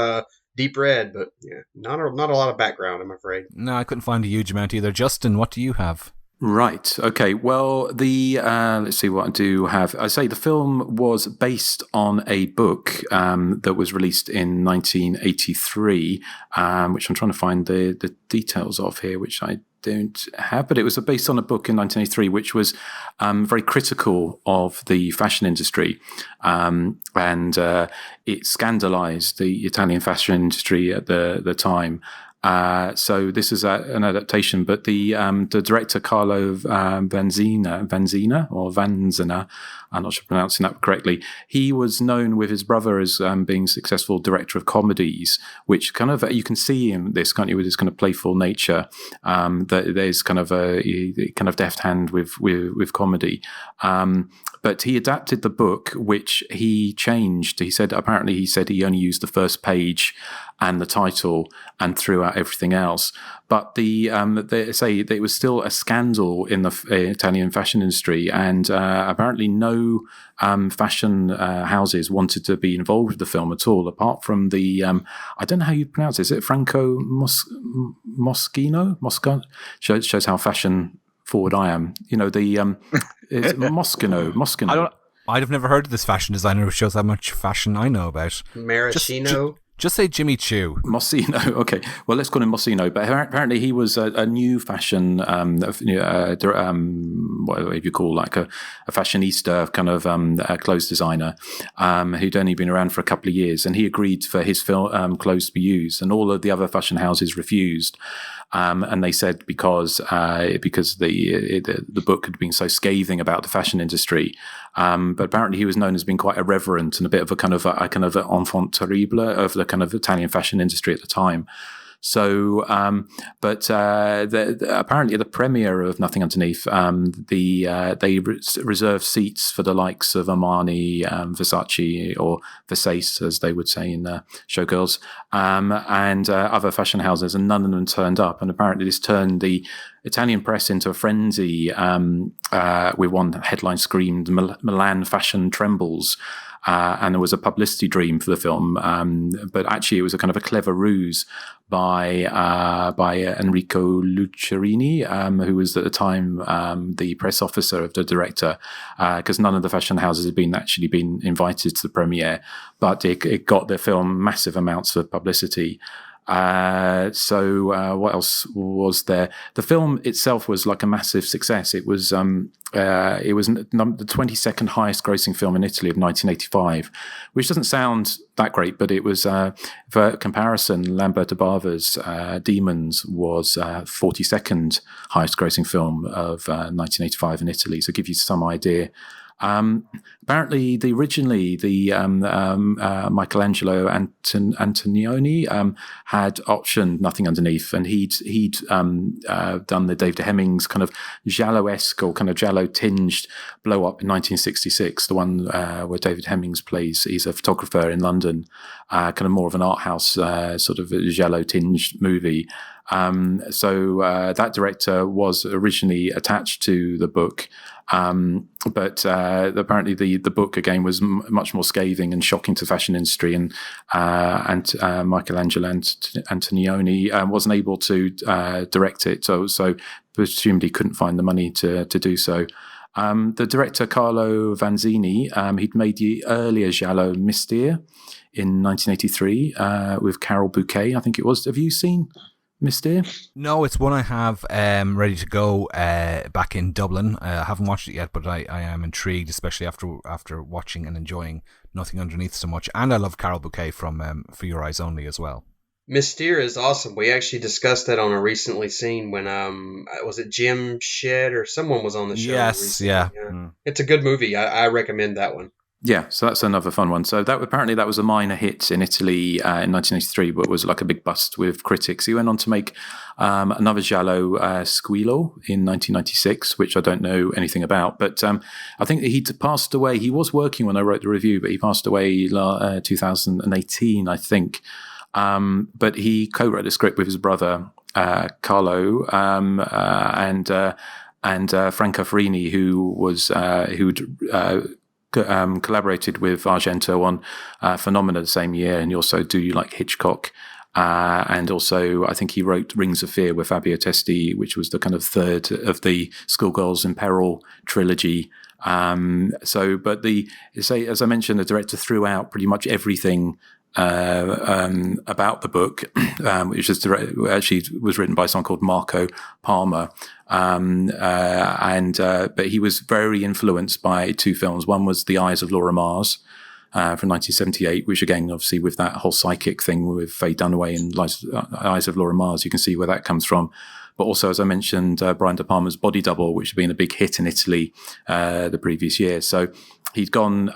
Deep Red," but not a lot of background, I'm afraid. No, I couldn't find a huge amount either. Justin, what do you have? Right. Okay. Well, let's see what I do have. I say the film was based on a book that was released in 1983, which I'm trying to find the details of here, which I don't have. But it was based on a book in 1983, which was very critical of the fashion industry, and it scandalized the Italian fashion industry at the time. So this is an adaptation, but the director Carlo Vanzina, I'm not sure if I'm pronouncing that correctly. He was known with his brother as being a successful director of comedies, which kind of you can see in this, can't you, with this kind of playful nature. That there's kind of a kind of deft hand with comedy. But he adapted the book, which he changed. He said he only used the first page and the title and threw out everything else. But they say that it was still a scandal in the Italian fashion industry, and apparently no fashion houses wanted to be involved with the film at all, apart from the I don't know how you pronounce it. Is it Franco Moschino? Shows how fashion forward I am. You know, the it's Moschino. I'd have never heard of this fashion designer, which shows how much fashion I know about. Maraschino. Just say Jimmy Choo. Moschino. Okay. Well, let's call him Moschino. But apparently he was a new fashion, whatever you call, like a fashionista kind of clothes designer who'd only been around for a couple of years. And he agreed for his clothes to be used. And all of the other fashion houses refused. And they said because the book had been so scathing about the fashion industry, but apparently he was known as being quite irreverent and a bit of a kind of enfant terrible of the kind of Italian fashion industry at the time. So, apparently at the premiere of Nothing Underneath, they reserved seats for the likes of Armani, Versace, or Versace, as they would say in Showgirls, and other fashion houses, and none of them turned up. And apparently this turned the Italian press into a frenzy, with one headline screamed, "Milan fashion trembles." And there was a publicity dream for the film, but actually it was a kind of a clever ruse by Enrico Lucerini, who was at the time the press officer of the director, because none of the fashion houses had actually been invited to the premiere, but it got the film massive amounts of publicity. So what else was there? The film itself was like a massive success. It was the 22nd highest grossing film in Italy of 1985, which doesn't sound that great, but it was, for comparison, Lamberto Bava's Demons was 42nd highest grossing film of 1985 in Italy. So give you some idea. Apparently, originally Michelangelo Antonioni had optioned Nothing Underneath, and he'd done the David Hemmings kind of giallo-esque or kind of giallo-tinged blow up in 1966, the one where David Hemmings plays. He's a photographer in London, kind of more of an art house sort of giallo-tinged movie. So that director was originally attached to the book. But apparently the book again was much more scathing and shocking to the fashion industry, and Michelangelo Antonioni wasn't able to direct it, so presumably couldn't find the money to do so. The director Carlo Vanzini, he'd made the earlier giallo Hysteria in 1983 with Carol Bouquet, I think it was. Have you seen Hysteria? No, it's one I have ready to go back in Dublin. I haven't watched it yet, but I am intrigued, especially after watching and enjoying Nothing Underneath so much. And I love Carol Bouquet from For Your Eyes Only as well. Mysteria is awesome. We actually discussed that on a recently seen when was it Jim Shed or someone was on the show. Yes, recently. yeah. It's a good movie. I recommend that one. Yeah, so that's another fun one. So apparently that was a minor hit in Italy in 1983, but was like a big bust with critics. He went on to make another giallo, Squillo, in 1996, which I don't know anything about. But I think he passed away. He was working when I wrote the review, but he passed away 2018, I think. But he co-wrote the script with his brother Carlo and Franco Farini, who'd collaborated with Argento on Phenomena the same year, and he also do like Hitchcock. And also, I think he wrote Rings of Fear with Fabio Testi, which was the kind of third of the Schoolgirls in Peril trilogy. But as I mentioned, the director threw out pretty much everything about the book, which actually was written by someone called Marco Palmer. But he was very influenced by two films. One was The Eyes of Laura Mars, from 1978, which again, obviously, with that whole psychic thing with Faye Dunaway and Eyes of Laura Mars, you can see where that comes from. But also, as I mentioned, Brian De Palma's Body Double, which had been a big hit in Italy the previous year. So he'd gone.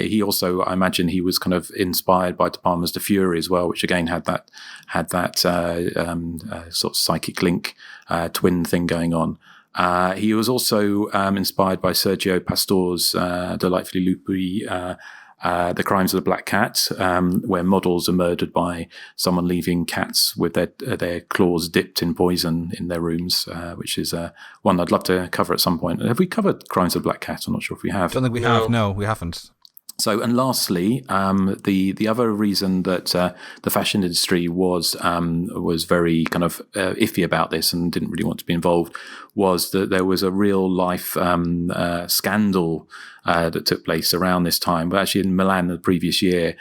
He also, I imagine, he was kind of inspired by De Palma's The Fury as well, which again had that sort of psychic link twin thing going on. He was also inspired by Sergio Pastor's Delightfully Loopy The Crimes of the Black Cat, where models are murdered by someone leaving cats with their claws dipped in poison in their rooms, which is one I'd love to cover at some point. Have we covered Crimes of the Black Cat? I'm not sure if we have. I don't think we have. No, we haven't. So, and lastly, the other reason that the fashion industry was very kind of iffy about this and didn't really want to be involved was that there was a real life scandal that took place around this time. But actually, in Milan the previous year,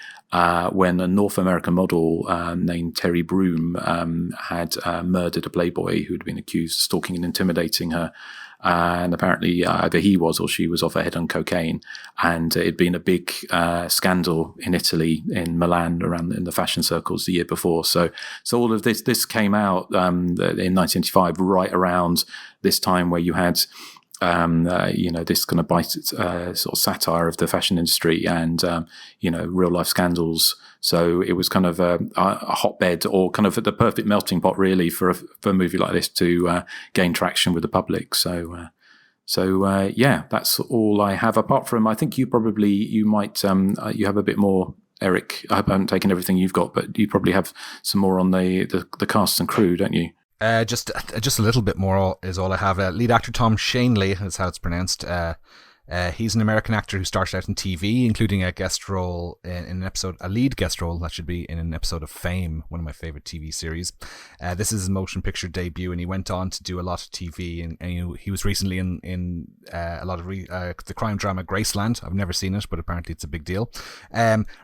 when a North American model named Terry Broom had murdered a Playboy who had been accused of stalking and intimidating her. And apparently either he was or she was off her head on cocaine. And it'd been a big scandal in Italy, in Milan, around in the fashion circles the year before. So all of this came out in 1985, right around this time where you had this kind of sort of satire of the fashion industry and real life scandals. So it was kind of a hotbed, or kind of the perfect melting pot, really, for a movie like this to gain traction with the public. So that's all I have. Apart from, I think you might you have a bit more, Erik. I haven't taken everything you've got, but you probably have some more on the cast and crew, don't you? Just a little bit more is all I have. Lead actor Tom Shanley, that's how it's pronounced. He's an American actor who started out in TV, including a guest role in an episode, a lead guest role, that should be, in an episode of Fame, one of my favorite TV series. This is his motion picture debut, and he went on to do a lot of TV, and he was recently in a lot of the crime drama Graceland. I've never seen it, but apparently it's a big deal.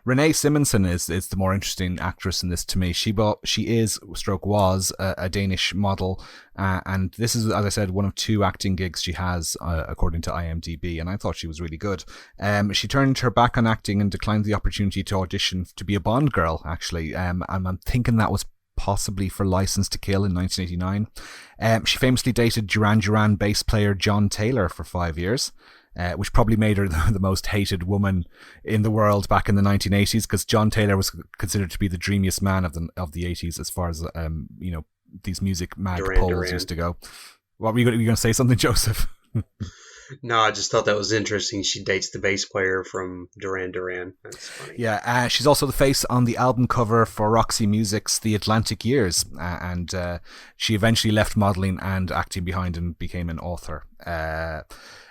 Renee Simonson is the more interesting actress in this to me. She was a Danish model, and this is, as I said, one of 2 acting gigs she has, according to IMDb, and I thought she was really good. She turned her back on acting and declined the opportunity to audition to be a Bond girl, actually. And I'm thinking that was possibly for License to Kill in 1989. She famously dated Duran Duran bass player John Taylor for 5 years, which probably made her the most hated woman in the world back in the 1980s, because John Taylor was considered to be the dreamiest man of the 80s as far as these music mag polls used to go. What were you going to say? Something, Joseph? No, I just thought that was interesting. She dates the bass player from Duran Duran. That's funny. Yeah, she's also the face on the album cover for Roxy Music's The Atlantic Years, and she eventually left modelling and acting behind and became an author.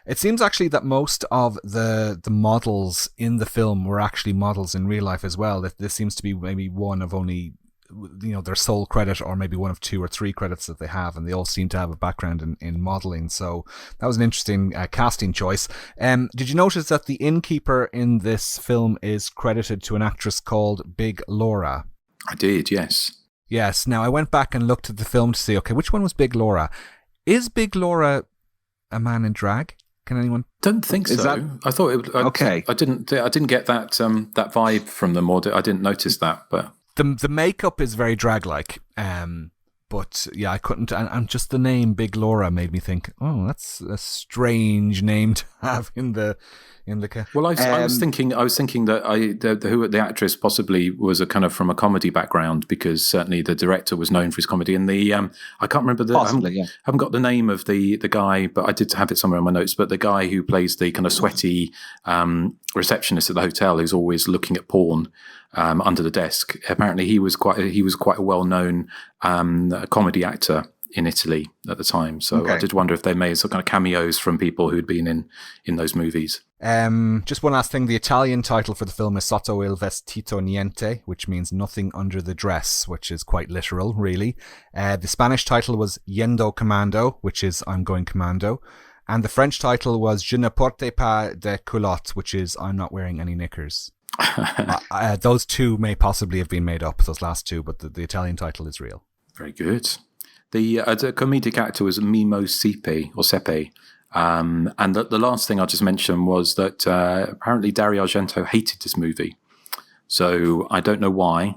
It seems actually that most of the models in the film were actually models in real life as well. This seems to be maybe one of only their sole credit, or maybe one of 2 or 3 credits that they have, and they all seem to have a background in modeling. So that was an interesting casting choice. Did you notice that the innkeeper in this film is credited to an actress called Big Laura? I did, yes. Yes. Now I went back and looked at the film to see, okay, which one was Big Laura? Is Big Laura a man in drag? Can anyone? Don't think so. I thought it. Okay. I didn't get that that vibe from them, or I didn't notice that, but. The makeup is very drag-like, but yeah, I couldn't. And just the name Big Laura made me think, oh, that's a strange name to have in the. Well, I was thinking that the actress possibly was a kind of from a comedy background, because certainly the director was known for his comedy. And the I can't remember I haven't got the name of the guy, but I did have it somewhere in my notes. But the guy who plays the kind of sweaty receptionist at the hotel, who's always looking at porn under the desk. Apparently, he was quite a well-known comedy actor in Italy at the time. So I did wonder if they made some kind of cameos from people who'd been in those movies. Just one last thing. The Italian title for the film is Sotto il vestito niente, which means nothing under the dress, which is quite literal, really. The Spanish title was Yendo Commando, which is I'm going commando. And the French title was Je ne porte pas de culotte, which is I'm not wearing any knickers. Those 2 may possibly have been made up, those last 2, but the Italian title is real. Very good. The comedic actor was Mimo Sepe, And the last thing I just mentioned was that apparently Dario Argento hated this movie. So I don't know why,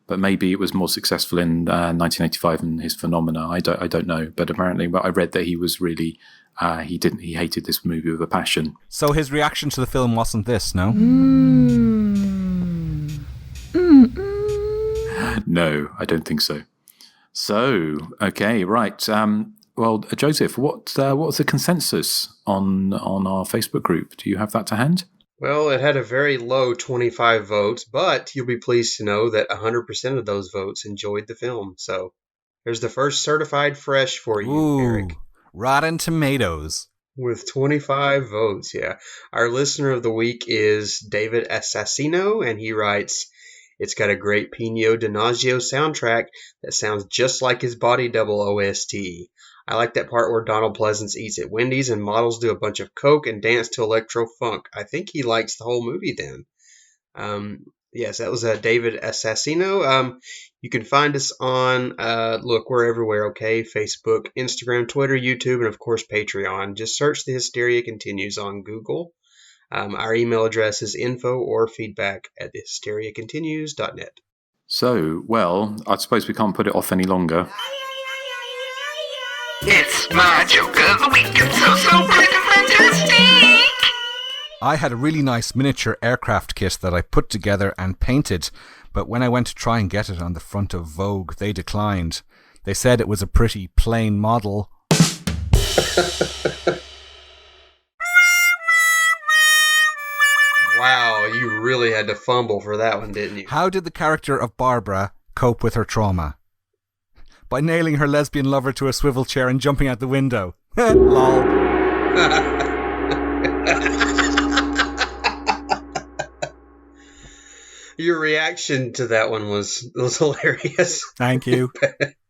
but maybe it was more successful in 1985 in his Phenomena. I don't know, but apparently I read that he was really he hated this movie with a passion. So his reaction to the film wasn't this, no? No, I don't think so. So, okay, right. Well, Joseph, what was the consensus on our Facebook group? Do you have that to hand? Well, it had a very low 25 votes, but you'll be pleased to know that 100% of those votes enjoyed the film. So there's the first certified fresh for you, Erik. Rotten Tomatoes. With 25 votes, yeah. Our listener of the week is David Assassino, and he writes, "It's got a great Pino Donaggio soundtrack that sounds just like his Body Double OST. I like that part where Donald Pleasance eats at Wendy's and models do a bunch of coke and dance to electro funk. I think he likes the whole movie then." Yes, that was David Assassino. You can find us on, look, we're everywhere, okay? Facebook, Instagram, Twitter, YouTube, and of course Patreon. Just search The Hysteria Continues on Google. Our email address is info/feedback@thehysteriacontinues.net. So, well, I suppose we can't put it off any longer. It's my joke of the week. It's so bright and fantastic. I had a really nice miniature aircraft kit that I put together and painted, but when I went to try and get it on the front of Vogue, they declined. They said it was a pretty plain model. Wow, you really had to fumble for that one, didn't you? How did the character of Barbara cope with her trauma? By nailing her lesbian lover to a swivel chair and jumping out the window. Lol. Your reaction to that one was hilarious. Thank you.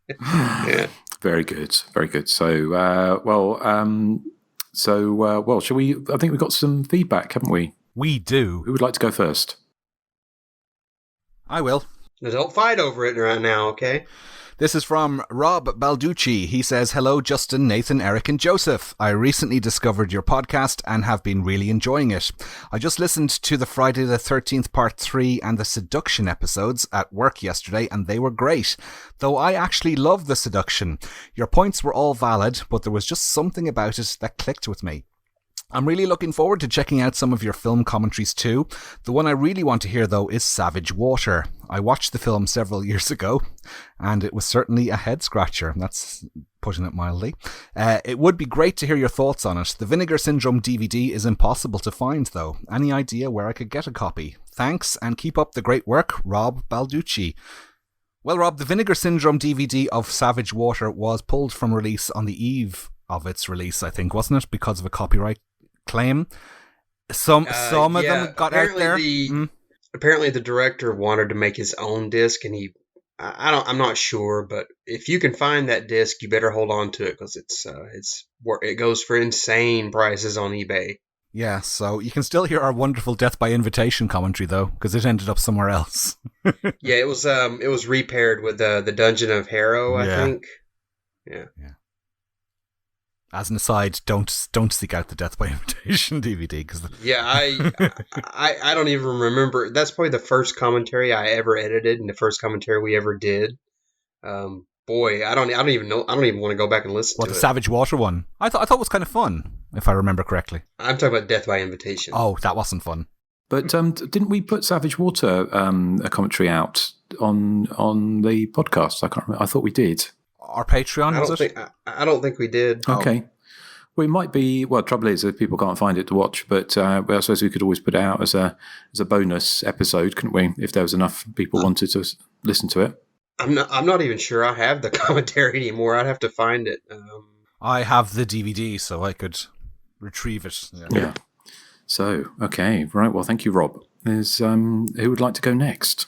Yeah. Very good, very good. So, shall we? I think we've got some feedback, haven't we? We do. Who would like to go first? I will. Now, don't fight over it right now, okay? This is from Rob Balducci. He says, "Hello, Justin, Nathan, Erik, and Joseph. I recently discovered your podcast and have been really enjoying it. I just listened to the Friday the 13th Part 3 and the Seduction episodes at work yesterday, and they were great. Though I actually love the Seduction. Your points were all valid, but there was just something about it that clicked with me. I'm really looking forward to checking out some of your film commentaries too. The one I really want to hear, though, is Savage Water. I watched the film several years ago, and it was certainly a head-scratcher. That's putting it mildly. It would be great to hear your thoughts on it. The Vinegar Syndrome DVD is impossible to find, though. Any idea where I could get a copy? Thanks, and keep up the great work, Rob Balducci." Well, Rob, the Vinegar Syndrome DVD of Savage Water was pulled from release on the eve of its release, I think, wasn't it? Because of a copyright claim. Some of them got out there. Apparently the director wanted to make his own disc, and I'm not sure, but if you can find that disc, you better hold on to it, because it goes for insane prices on eBay. Yeah, so you can still hear our wonderful Death by Invitation commentary, though, because it ended up somewhere else. Yeah, it was repaired with the Dungeon of Harrow, I think. Yeah. As an aside, don't seek out the Death by Invitation DVD, because I don't even remember. That's probably the first commentary I ever edited and the first commentary we ever did. Boy, I don't even know. I don't even want to go back and listen to it. The Savage Water one? I thought it was kind of fun, if I remember correctly. I'm talking about Death by Invitation. Oh, that wasn't fun. But didn't we put Savage Water a commentary out on the podcast? I can't remember. I thought we did. Our Patreon, was it? I don't think we did. Okay. Well, it might be. Well, trouble is that people can't find it to watch, but I suppose we could always put it out as a bonus episode, couldn't we? If there was enough people wanted to listen to it. I'm not even sure I have the commentary anymore. I'd have to find it. I have the DVD, so I could retrieve it. Yeah. So okay, right. Well, thank you, Rob. There's who would like to go next?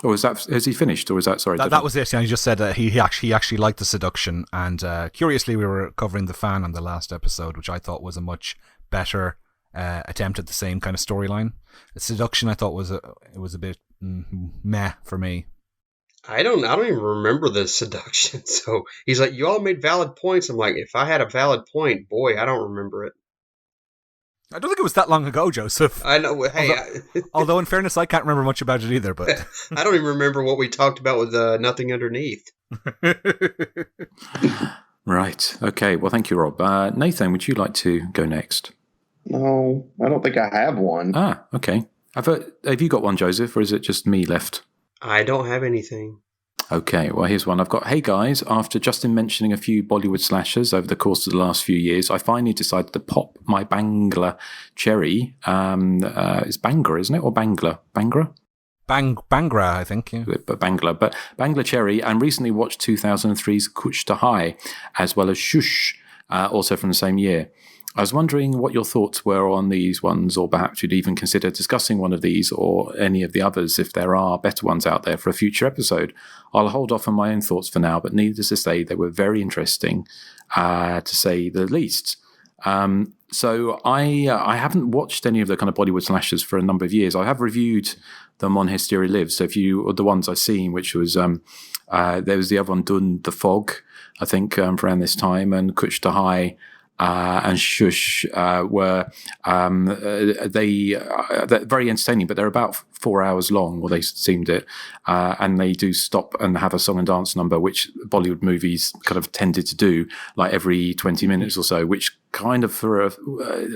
Or has he finished? Or is that, sorry? That was it. Yeah, he just said that he actually liked The Seduction. And curiously, we were covering The Fan on the last episode, which I thought was a much better attempt at the same kind of storyline. The Seduction, I thought, was a bit meh for me. I don't even remember the seduction. So he's like, you all made valid points. I'm like, if I had a valid point, boy, I don't remember it. I don't think it was that long ago, Joseph. I know. Hey, although in fairness, I can't remember much about it either. But I don't even remember what we talked about with Nothing Underneath. Right. Okay. Well, thank you, Rob. Nathan, would you like to go next? No, I don't think I have one. Ah, okay. Have you got one, Joseph, or is it just me left? I don't have anything. Okay, well, here's one. I've got, hey guys, after Justin mentioning a few Bollywood slashers over the course of the last few years, I finally decided to pop my Bangla cherry. It's Bangra, isn't it? Or Bangla? Bangra? Bangra, I think, yeah. But Bangla cherry, and recently watched 2003's Kuch to High, as well as Shush, also from the same year. I was wondering what your thoughts were on these ones, or perhaps you'd even consider discussing one of these or any of the others if there are better ones out there for a future episode. I'll hold off on my own thoughts for now, but needless to say, they were very interesting, to say the least. So I haven't watched any of the kind of Bollywood slashers for a number of years. I have reviewed them on Hysteria Lives. So the ones I've seen, which was there was the other one, Dun the Fog, I think, around this time, and Kuch to High. And Shush were they're very entertaining, but they're about 4 hours long, or they seemed it, and they do stop and have a song and dance number, which Bollywood movies kind of tended to do, like every 20 minutes or so, which kind of for a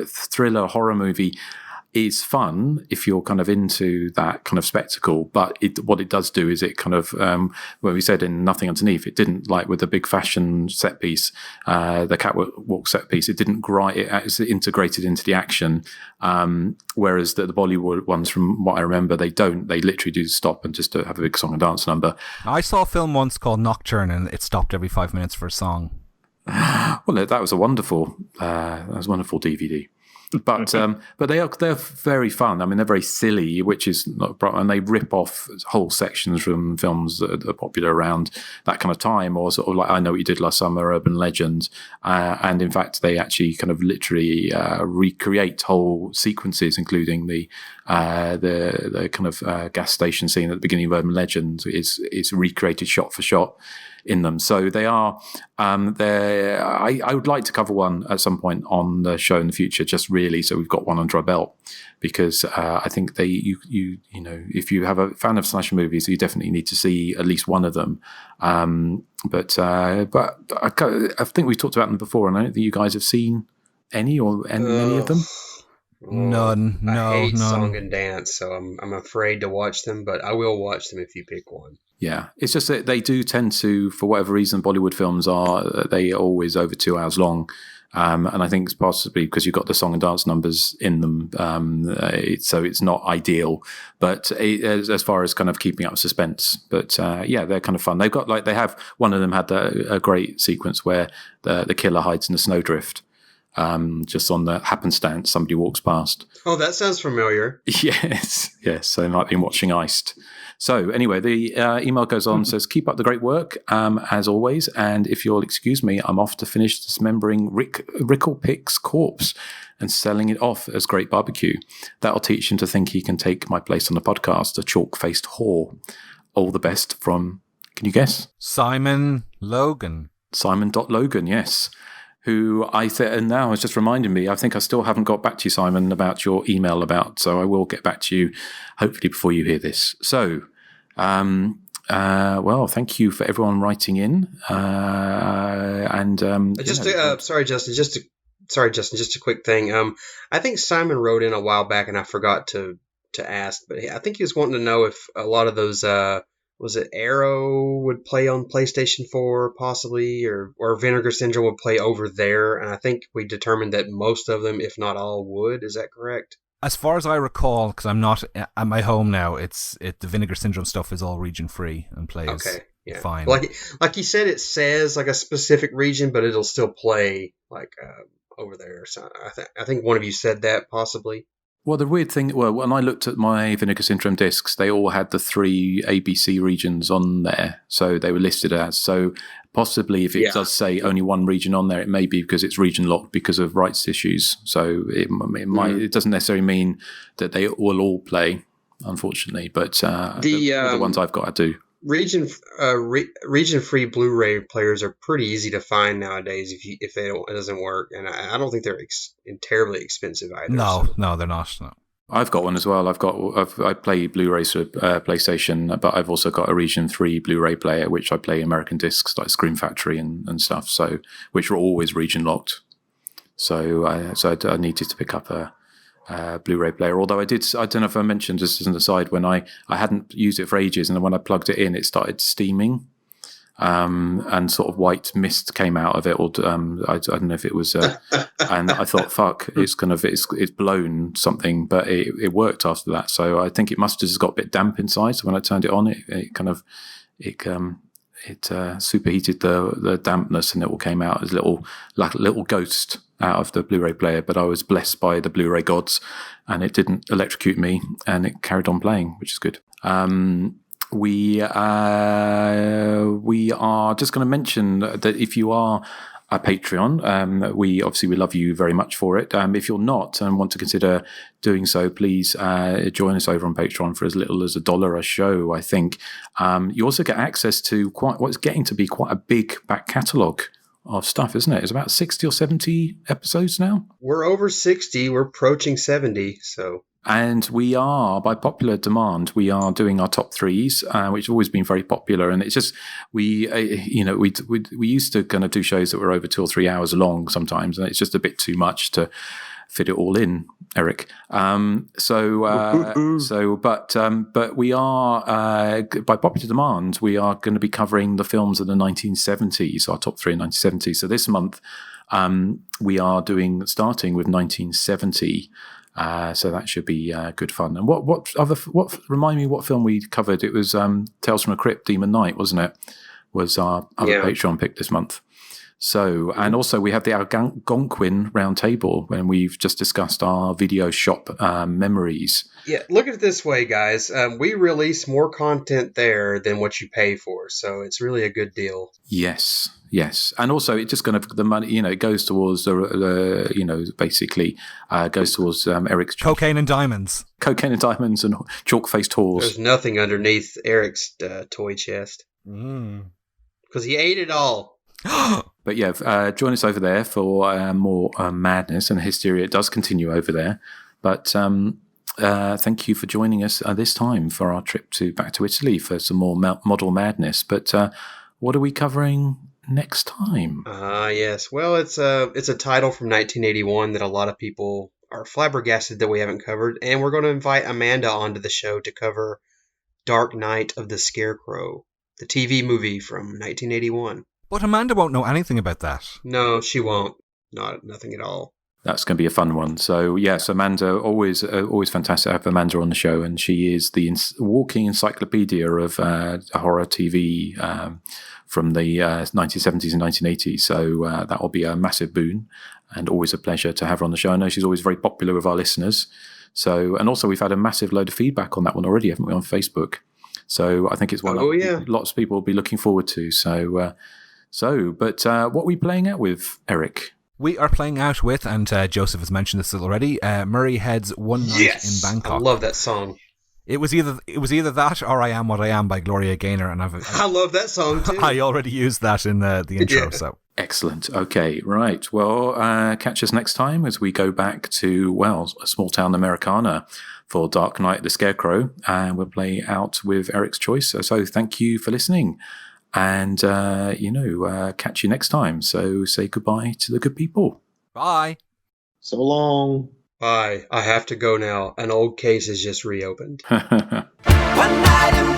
thriller horror movie is fun if you're kind of into that kind of spectacle, but what it does do is it kind of, well, we said in Nothing Underneath, it didn't, like with the big fashion set piece, the catwalk set piece, it didn't it's integrated into the action, whereas the Bollywood ones, from what I remember, they literally do stop and just have a big song and dance number. I saw a film once called Nocturne, and it stopped every 5 minutes for a song. Well, that was a wonderful DVD. But they're very fun. I mean, they're very silly, which is not, and they rip off whole sections from films that are popular around that kind of time, or sort of like I Know What You Did Last Summer, Urban Legend, and in fact, they actually kind of literally recreate whole sequences, including the kind of gas station scene at the beginning of Urban Legend is recreated shot for shot in them. So they are I would like to cover one at some point on the show in the future, just really so we've got one under our belt, because I think you know, if you have a fan of slasher movies, you definitely need to see at least one of them. But I think we talked about them before, and I don't think you guys have seen any of them. None. I hate song and dance, so I'm afraid to watch them, but I will watch them if you pick one. Yeah, it's just that they do tend to, for whatever reason, Bollywood films they are always over 2 hours long. And I think it's possibly because you've got the song and dance numbers in them, so it's not ideal. But as far as kind of keeping up suspense, but yeah, they're kind of fun. They've got one of them had a great sequence where the killer hides in a snowdrift. Just on the happenstance, somebody walks past. Oh, that sounds familiar. Yes. So they might be watching Iced. So anyway, the email goes on, says, keep up the great work, as always, and if you'll excuse me, I'm off to finish dismembering Rickle Pick's corpse and selling it off as great barbecue. That'll teach him to think he can take my place on the podcast, a chalk-faced whore. All the best from, can you guess? Simon Logan. Simon.Logan, yes. Who and now it's just reminding me, I think I still haven't got back to you, Simon, about your email so I will get back to you hopefully before you hear this. So, well, thank you for everyone writing in. Sorry, Justin, just a quick thing. I think Simon wrote in a while back and I forgot to ask, but I think he was wanting to know if a lot of those, was it Arrow would play on PlayStation 4 possibly, or Vinegar Syndrome would play over there, and I think we determined that most of them, if not all, would. Is that correct? As far as I recall, because I'm not at my home now, the Vinegar Syndrome stuff is all region free and plays fine. Like you said, it says like a specific region, but it'll still play like over there. So I think one of you said that possibly. Well, the weird thing, when I looked at my Vinegar Syndrome discs, they all had the 3 ABC regions on there. So they were listed as. So possibly if it does say only one region on there, it may be because it's region locked because of rights issues. So it doesn't necessarily mean that they will all play, unfortunately. But the ones I've got, I do. region-free Blu-ray players are pretty easy to find nowadays if it doesn't work, and I don't think they're terribly expensive either. No, they're not. No. I've got one as well. I play Blu-rays for PlayStation, but I've also got a Region 3 Blu-ray player, which I play American discs like Scream Factory and stuff. So, which are always region locked. So I needed to pick up a Blu-ray player. Although I don't know if I mentioned just as an aside, when I hadn't used it for ages, and then when I plugged it in, it started steaming. And sort of white mist came out of it, or I don't know if it was, and I thought, "Fuck, it's blown something," but it worked after that. So I think it must have just got a bit damp inside. So when I turned it on, it superheated the dampness, and it all came out as a little ghost out of the Blu-ray player. But I was blessed by the Blu-ray gods, and it didn't electrocute me, and it carried on playing, which is good. We are just going to mention that if you are a Patreon, we love you very much for it. If you're not and want to consider doing so, please join us over on Patreon for as little as $1 a show, I think. You also get access to what's getting to be quite a big back catalogue of stuff, isn't it? It's about 60 or 70 episodes now. We're over 60. We're approaching 70, so... And we are, by popular demand, we are doing our top threes, which have always been very popular. And it's just, we used to kind of do shows that were over 2 or 3 hours long sometimes, and it's just a bit too much to fit it all in, Erik. But we are, by popular demand, we are going to be covering the films of the 1970s, our top three in 1970s. So this month, we are starting with 1970. So that should be good fun. And remind me what film we covered? It was Tales from a Crypt, Demon Knight, wasn't it? Was our other Patreon pick this month. So, and also we have the Algonquin Roundtable when we've just discussed our video shop memories. Yeah, look at it this way, guys. We release more content there than what you pay for, so it's really a good deal. Yes, and also it just the money, it goes towards basically goes towards Erik's cocaine and diamonds and chalk-faced whores. There's nothing underneath Erik's toy chest because he ate it all. But yeah, join us over there for more madness, and Hysteria does continue over there. But thank you for joining us this time for our trip back to Italy for some more model madness. But what are we covering next time? Yes. Well, it's a title from 1981 that a lot of people are flabbergasted that we haven't covered, and we're going to invite Amanda onto the show to cover Dark Night of the Scarecrow, the TV movie from 1981. But Amanda won't know anything about that. No, she won't. Nothing at all. That's going to be a fun one. So yes, Amanda, always fantastic to have Amanda on the show, and she is the walking encyclopedia of horror TV from the 1970s and 1980s. So that will be a massive boon, and always a pleasure to have her on the show. I know she's always very popular with our listeners. So, and also we've had a massive load of feedback on that one already, haven't we, on Facebook? So I think it's one lots of people will be looking forward to. But what are we playing out with, Erik? We are playing out with, and Joseph has mentioned this already, Murray Head's One Night in Bangkok. I love that song. It was either that or I Am What I Am by Gloria Gaynor, and I love that song too. I already used that in the intro. So excellent. Okay, right. Well, catch us next time as we go back to a small town Americana for Dark Night the Scarecrow, and we'll play out with Erik's choice. So thank you for listening. And, catch you next time. So say goodbye to the good people. Bye. So long. Bye. I have to go now. An old case has just reopened. One night in